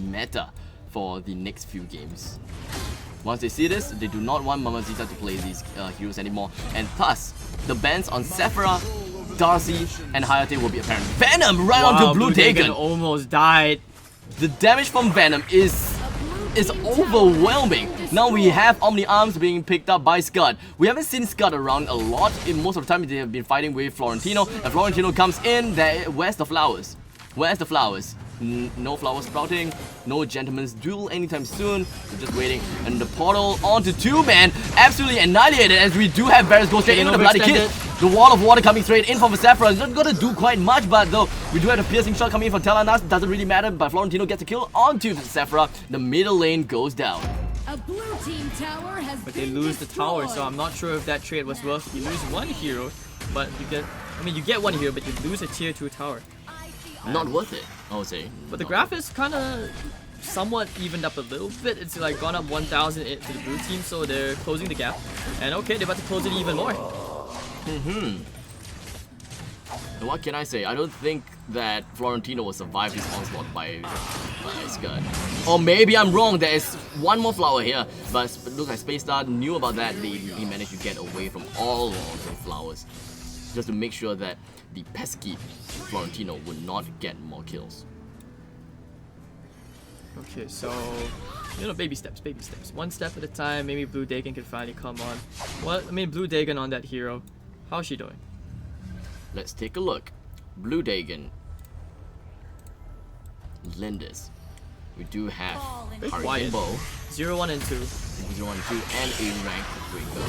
meta for the next few games. Once they see this, they do not want Mamazita to play these heroes anymore, and thus the bans on Sephra, Darcy, and Hayate will be apparent. Venom right onto Blue Dagon. Almost died. The damage from Venom is overwhelming. Now we have Omni Arms being picked up by Scud. We haven't seen Scud around a lot. Most of the time they have been fighting with Florentino, and Florentino comes in there. Where's the flowers? Where's the flowers? No flowers sprouting, no gentleman's duel anytime soon. We're just waiting. And the portal onto 2-man, absolutely annihilated, as we do have Varus go straight into the bloody kid. The wall of water coming straight in from Sephra. It's not gonna do quite much, but though we do have a piercing shot coming in from Thailand. Doesn't really matter, but Florentino gets a kill onto Sephra. The middle lane goes down. A blue team tower has But they lose the tower, so I'm not sure if that trade was worth. You lose one hero, but you get one hero, but you lose a tier 2 tower. Not worth it, I would say. But the graph is kind of somewhat evened up a little bit. It's like gone up 1,000 to the blue team, so they're closing the gap. And okay, they're about to close it even more. And what can I say? I don't think that Florentino will survive his onslaught by Scud. Or maybe I'm wrong, there is one more flower here. But look like Space Star knew about that. He managed to get away from all of the flowers, just to make sure that the pesky Florentino would not get more kills. Okay, so baby steps. One step at a time. Maybe Blue Dagon can finally come on. Blue Dagon on that hero. How's she doing? Let's take a look. Blue Dagon, Lindis. We do have Hurricane Bow, 0, 1, and 2. 0, 1, 2, and a rank breaker.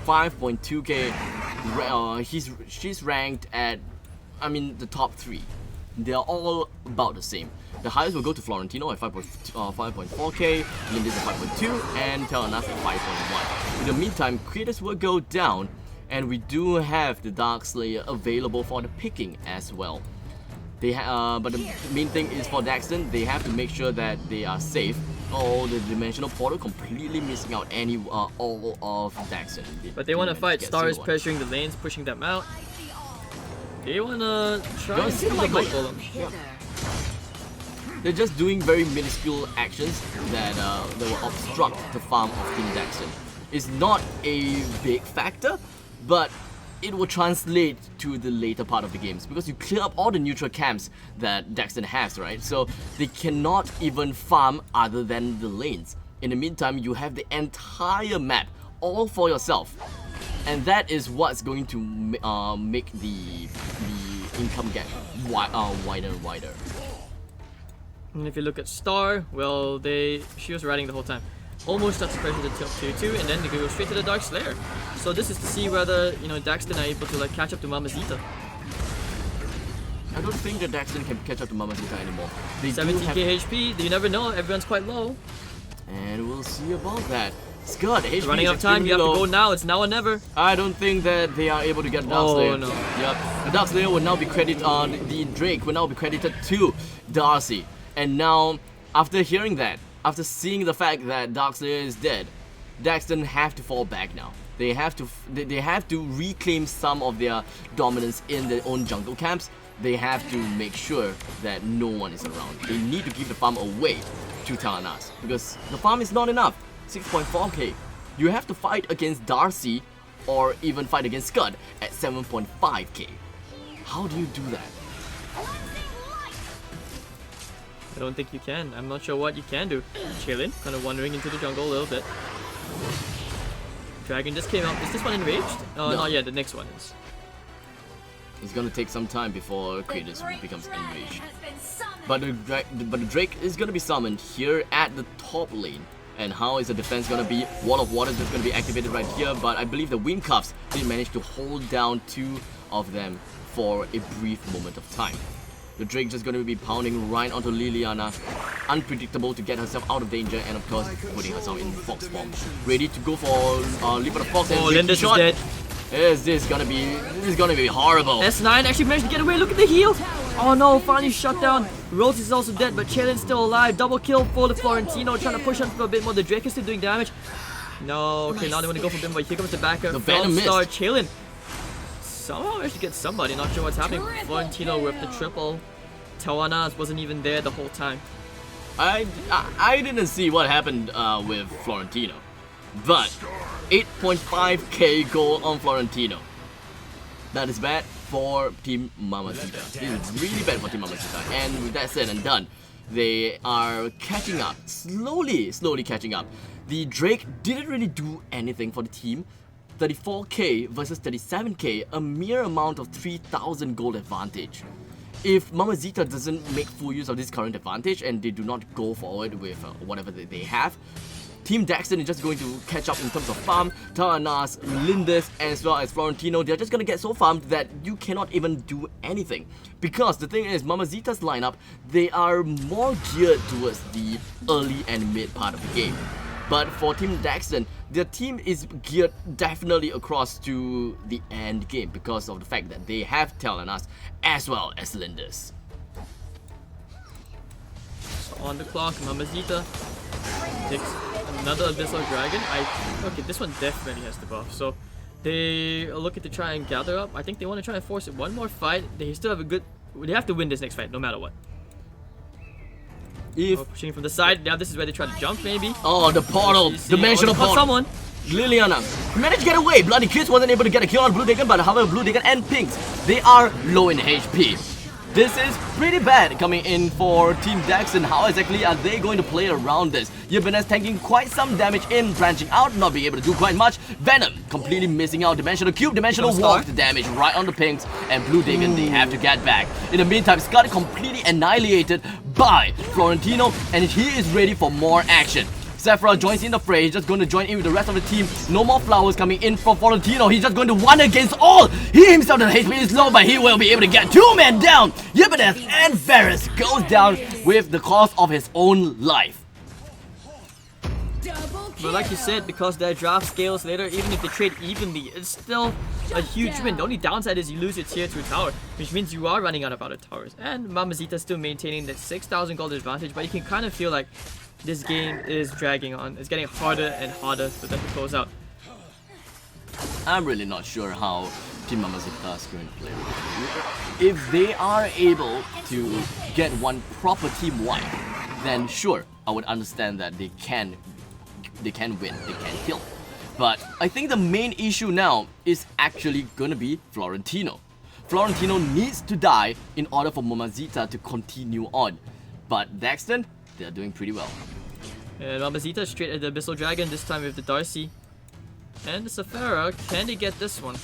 5.2k. she's ranked at, I mean, the top 3. They are all about the same. The highest will go to Florentino at 5.4k, Lindis at 5.2, and Telenas at 5.1. In the meantime, creators will go down, and we do have the Dark Slayer available for the picking as well. But the main thing is for DAXTON, they have to make sure that they are safe. Oh, the Dimensional Portal completely missing out all of DAXTON. But they want to fight. Star is pressuring the lanes, pushing them out. They want to try and see the gold golem. They're just doing very minuscule actions that will obstruct the farm of Team DAXTON. It's not a big factor, but it will translate to the later part of the games because you clear up all the neutral camps that DAXTON has, right? So they cannot even farm other than the lanes. In the meantime, you have the entire map all for yourself, and that is what's going to make the income gap wider and wider. And if you look at Star, well, she was riding the whole time. Almost starts to pressure the top 2-2, and then they go straight to the Dark Slayer. So this is to see whether, DAXTON are able to like catch up to Mamazita. I don't think that DAXTON can catch up to Mamazita anymore. 17k HP, you never know, everyone's quite low. And we'll see about that. Scud, HP Running out of time, you have to go now, it's now or never. I don't think that they are able to get Dark Slayer. Oh no. Yep. The Dark Slayer will now be credited the Drake will now be credited to Darcy. And now, after hearing that, after seeing the fact that Dark Slayer is dead, DAXTON have to fall back now. They have to reclaim some of their dominance in their own jungle camps. They have to make sure that no one is around. They need to give the farm away to Telenas because the farm is not enough. 6.4k. You have to fight against Darcy or even fight against Scud at 7.5k. How do you do that? I don't think you can. I'm not sure what you can do. Chillin', kind of wandering into the jungle a little bit. Dragon just came out. Is this one enraged? No. Not yet. The next one is. It's gonna take some time before Kratos becomes enraged. But the Drake is gonna be summoned here at the top lane. And how is the defense gonna be? Wall of Water is just gonna be activated right here, but I believe the Wind Cuffs did manage to hold down 2 of them for a brief moment of time. The Drake just going to be pounding right onto Liliana, unpredictable to get herself out of danger, and of course putting herself in Fox form. Ready to go for Leap of the Fox, and Lindis is dead. This is gonna be horrible. S9 actually managed to get away. Look at the heal. Oh no, finally shut down. Rose is also dead, but Chaelin's still alive. Double kill for the Florentino, trying to push on for a bit more. The Drake is still doing damage. No, okay, now they want to go for Bimbo. Here comes the backer. The Venom missed. Chaelin somehow managed to get somebody. Not sure what's happening. Florentino with the triple. Tawanas wasn't even there the whole time. I didn't see what happened with Florentino, but 8.5k gold on Florentino. That is bad for Team Mamazita. This is really bad for Team Mamazita. And with that said and done, they are catching up, slowly catching up. The Drake didn't really do anything for the team. 34k versus 37k, a mere amount of 3,000 gold advantage. If Mamazita doesn't make full use of this current advantage and they do not go forward with whatever they have, Team DAXTON is just going to catch up in terms of farm. Taranas, Lindis, as well as Florentino, they're just going to get so farmed that you cannot even do anything. Because the thing is, Mamazita's lineup, they are more geared towards the early and mid part of the game. But for Team DAXTON, their team is geared definitely across to the end game because of the fact that they have Telenas as well as Lindis. So on the clock, Mamazita takes another Abyssal Dragon. Okay, this one definitely has the buff. So they are looking to try and gather up. I think they want to try and force it one more fight. They still have a good. They have to win this next fight, no matter what. Pushing from the side. Now this is where they try to jump, maybe. Oh, the portal, dimensional portal. Someone. Liliana managed to get away. Bloody Kids wasn't able to get a kill on Blue Dragon, but however, Blue Dragon and Pinks, they are low in HP. This is pretty bad coming in for Team DAXTON. How exactly are they going to play around this? Yabenes tanking quite some damage in, branching out, not being able to do quite much. Venom completely missing out. Dimensional Cube, Dimensional Walk, the damage right on the Pinks, and Blue Dragon, they have to get back. In the meantime, Scott completely annihilated by Florentino, and he is ready for more action. Sephora joins in the fray. He's just going to join in with the rest of the team. No more flowers coming in from Florentino. He's just going to one against all. He himself, the HP is low, but he will be able to get 2 men down. Ibanez and Varus goes down with the cost of his own life. But like you said, because their draft scales later, even if they trade evenly, it's still a huge win. The only downside is you lose your tier 2 tower, which means you are running out of other towers. And Mamazita still maintaining that 6,000 gold advantage, but you can kind of feel like this game is dragging on. It's getting harder and harder for them to close out. I'm really not sure how Team Mamazita is going to play. If they are able to get one proper team wipe, then sure, I would understand that they can win, they can kill. But I think the main issue now is actually gonna be Florentino. Florentino needs to die in order for Mamazita to continue on. But DAXTON, they're doing pretty well. And Mamazita straight at the Abyssal Dragon, this time with the Darcy. And the Sephora, can they get this one?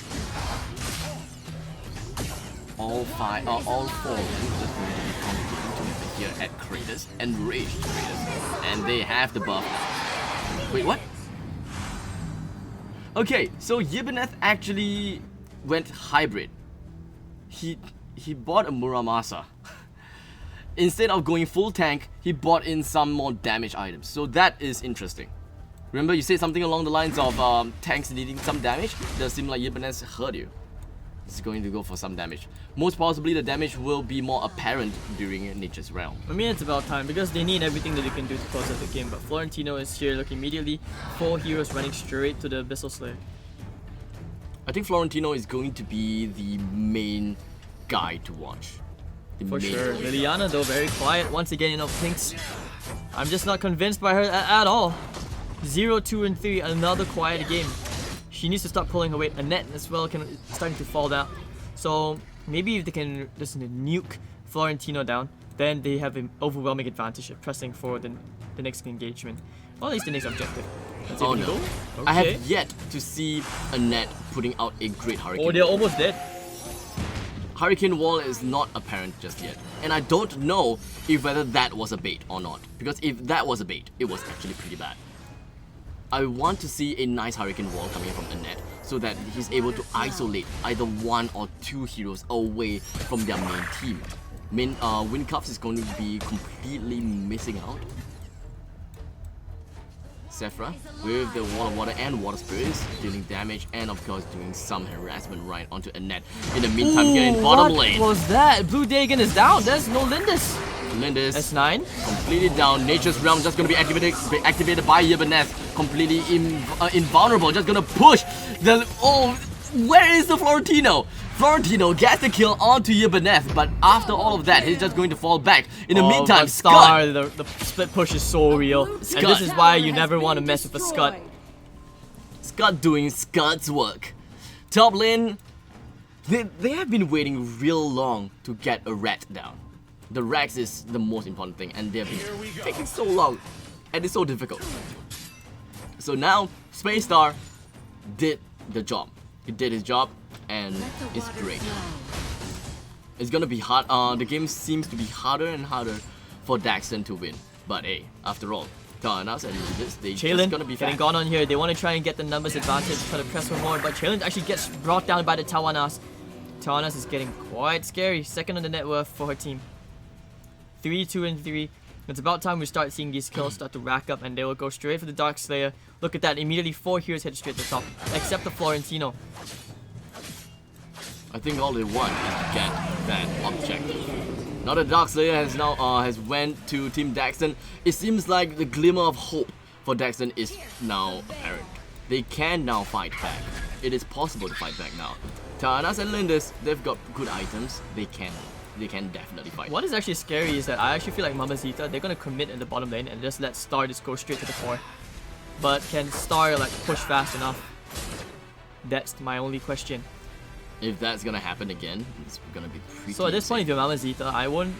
All four of them just going to be competing together here at Kratos and Rage Kratos. And they have the buff. Wait, what? Okay, so Ibanez actually went hybrid. He bought a Muramasa. Instead of going full tank, he bought in some more damage items. So that is interesting. Remember you said something along the lines of tanks needing some damage? Does seem like Ibanez heard you. He's going to go for some damage. Most possibly the damage will be more apparent during Nature's Realm. I mean, it's about time because they need everything that they can do to close out the game. But Florentino is here looking immediately. 4 heroes running straight to the Abyssal Slayer. I think Florentino is going to be the main guy to watch. For sure. Liliana though, very quiet. Once again, you know, Pinks. I'm just not convinced by her at all. 0, 2, and 3, another quiet game. She needs to start pulling her weight. Annette as well starting to fall down. So maybe if they can just nuke Florentino down, then they have an overwhelming advantage of pressing for the next engagement. Or at least the next objective. Let's see if we can go. Okay. I have yet to see Annette putting out a great Hurricane Oh, they're Wall. almost dead. Hurricane Wall is not apparent just yet. And I don't know if whether that was a bait or not. Because if that was a bait, it was actually pretty bad. I want to see a nice Hurricane Wall coming from Annette so that he's able to isolate either 1 or 2 heroes away from their main team. Windcuffs is going to be completely missing out. Sephora with the Wall of Water and Water Spirits dealing damage and of course doing some harassment right onto Annette. In the meantime, here in bottom lane, What was that? Blue Dagon is down. There's no Lindis. Lindis S9. completely down. Nature's Realm just gonna be activated by Ibanez. Completely invulnerable. Just gonna push the. Oh, where is the Florentino? Florentino gets the kill onto Ibanez, but after all of that, he's just going to fall back. In the meantime, Scar, Scott. the split push is so real. And this is why you never want to mess with a Scud. Scott doing Scott's work. Top lane, they have been waiting real long to get a rat down. The Rex is the most important thing, and they've been taking so long, and it's so difficult. So now, Space Star did the job. He did his job, and it's great. It's gonna be hard. The game seems to be harder and harder for DAXTON to win. But hey, after all, Thailand and they just gonna be getting fast. gone on here. They want to try and get the numbers advantage, try to press for more. But Challenge actually gets brought down by the Tawanas. Tawanas is getting quite scary. Second on the net worth for her team. 3, 2, and 3. It's about time we start seeing these kills start to rack up, and they will go straight for the Dark Slayer. Look at that, immediately 4 heroes head straight to the top, except the Florentino. I think all they want is to get that objective. Now the Dark Slayer has went to Team DAXTON. It seems like the glimmer of hope for DAXTON is now apparent. They can now fight back. It is possible to fight back now. Taranas and Lindis, they've got good items. They can definitely fight. What is actually scary is that I actually feel like Mamazita, they're gonna commit in the bottom lane and just let Star just go straight to the core. But can Star like push fast enough? That's my only question. If that's gonna happen again, it's gonna be pretty. So at this point, insane. if you're Mamazita, I wouldn't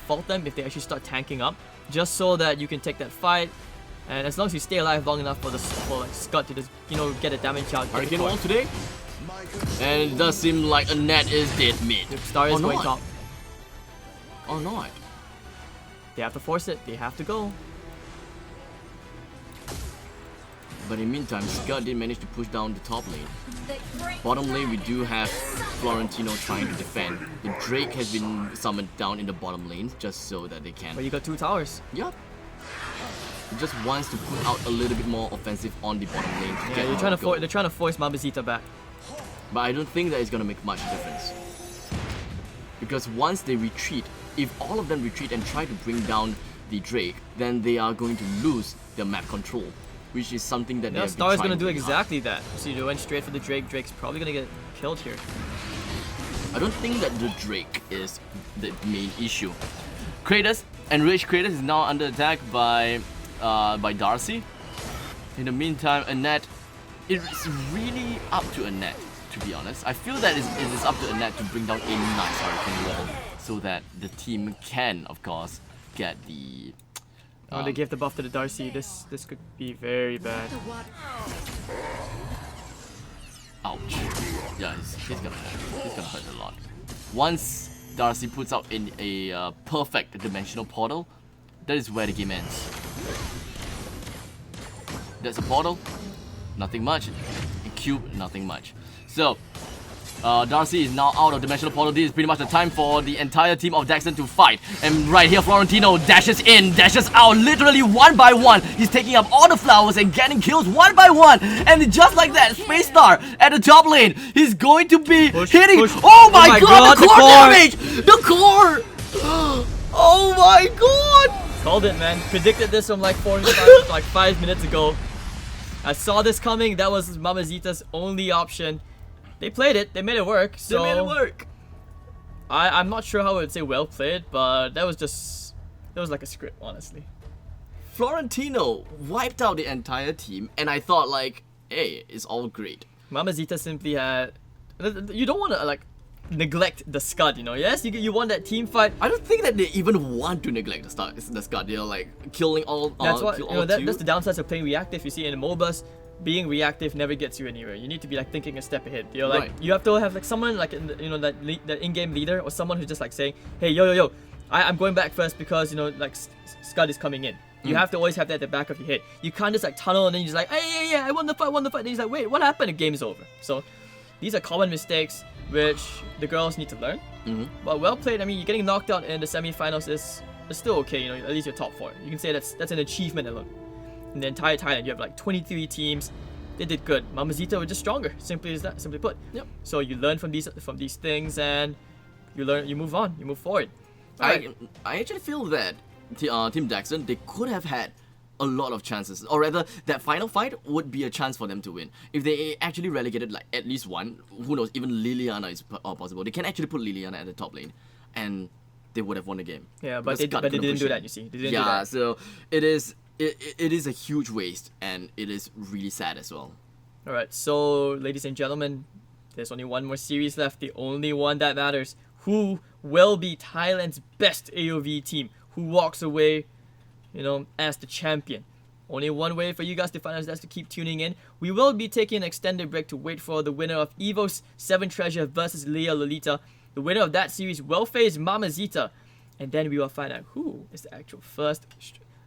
fault them if they actually start tanking up, just so that you can take that fight. And as long as you stay alive long enough for like Scott to just get a damage out. Hurricane Wall today, and it does seem like Annette is dead mid. Star is going top. Or not. They have to force it. They have to go. But in the meantime, Scud did manage to push down the top lane. Bottom lane, we do have Florentino trying to defend. The Drake has been summoned down in the bottom lane just so that they can. But you got 2 towers. Yep. He just wants to put out a little bit more offensive on the bottom lane to Yeah, get they're trying to force Mamazita back. But I don't think that is going to make much difference. Because once they retreat, if all of them retreat and try to bring down the Drake, then they are going to lose their map control, which is something that they have Star is been gonna do trying really exactly that. So you went straight for the Drake. Drake's probably gonna get killed here. hard. I don't think that the Drake is the main issue. Kratos, enraged Kratos is now under attack by Darcy. In the meantime, Annette, it's really up to Annette, to be honest. I feel that it is up to Annette to bring down a nice Hurricane Wall so that the team can, of course, get the... Oh, they gave the buff to the Darcy. This could be very bad. Ouch. Yeah, he's gonna hurt. He's gonna hurt a lot. Once Darcy puts out in a perfect dimensional portal, that is where the game ends. That's a portal, nothing much. A cube, nothing much. So, Darcy is now out of dimensional portal. This is pretty much the time for the entire team of DAXTON to fight. And right here, Florentino dashes in, dashes out, literally one by one. He's taking up all the flowers and getting kills one by one. And just like that, Space Star at the top lane, he's going to be hitting. Push. Oh my god, the core core. damage! The core! Oh my god! Called it, man. Predicted this from like 5 minutes ago. I saw this coming. That was Mamazita's only option. They played it. They made it work. So They made it work. I'm not sure how I would say well played, but that was like a script, honestly. Florentino wiped out the entire team, and I thought like, hey, it's all great. Mamazita simply had. You don't want to like neglect the Scud, you know. Yes, you want that team fight. I don't think that they even want to neglect the Scud. They're like killing all. That's what kill you know. all That's two. the downsides of playing reactive. You see in MOBAs, being reactive never gets you anywhere. You need to be like thinking a step ahead. You're like Right. you have to have like someone like that in-game leader or someone who's just like saying, hey yo, I'm going back first because you know like Scud is coming in. You have to always have that at the back of your head. You can't just like tunnel and then you're just like, hey, yeah, I won the fight. And he's like, wait, what happened? The game's over. So these are common mistakes which the girls need to learn. But well played. I mean, you're getting knocked out in the semi-finals is still okay. You know, at least you're top 4. You can say that's an achievement alone. In the entire Thailand, you have like 23 teams. They did good. Mamazita were just stronger. Simply as that. Simply put. Yep. So you learn from these things and you move on. You move forward. I actually feel that Team DAXTON, they could have had a lot of chances, or rather that final fight would be a chance for them to win if they actually relegated like at least one. Who knows, even Liliana is possible. They can actually put Liliana at the top lane and they would have won the game. Yeah, but Because they Scud couldn't didn't push do it. that. You see, they didn't do Yeah, that. so it is a huge waste, and it is really sad as well. All right, so ladies and gentlemen, there's only one more series left. The only one that matters. Who will be Thailand's best AOV team? Who walks away, you know, as the champion? Only one way for you guys to find out. That's to keep tuning in. We will be taking an extended break to wait for the winner of EVO's 7 Treasure versus Leah Lolita. The winner of that series will face Mamazita, and then we will find out who is the actual first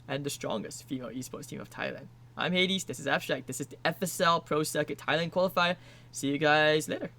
and the strongest female esports team of Thailand. I'm Hades, this is Abstract, this is the FSL Pro Circuit Thailand Qualifier. See you guys later.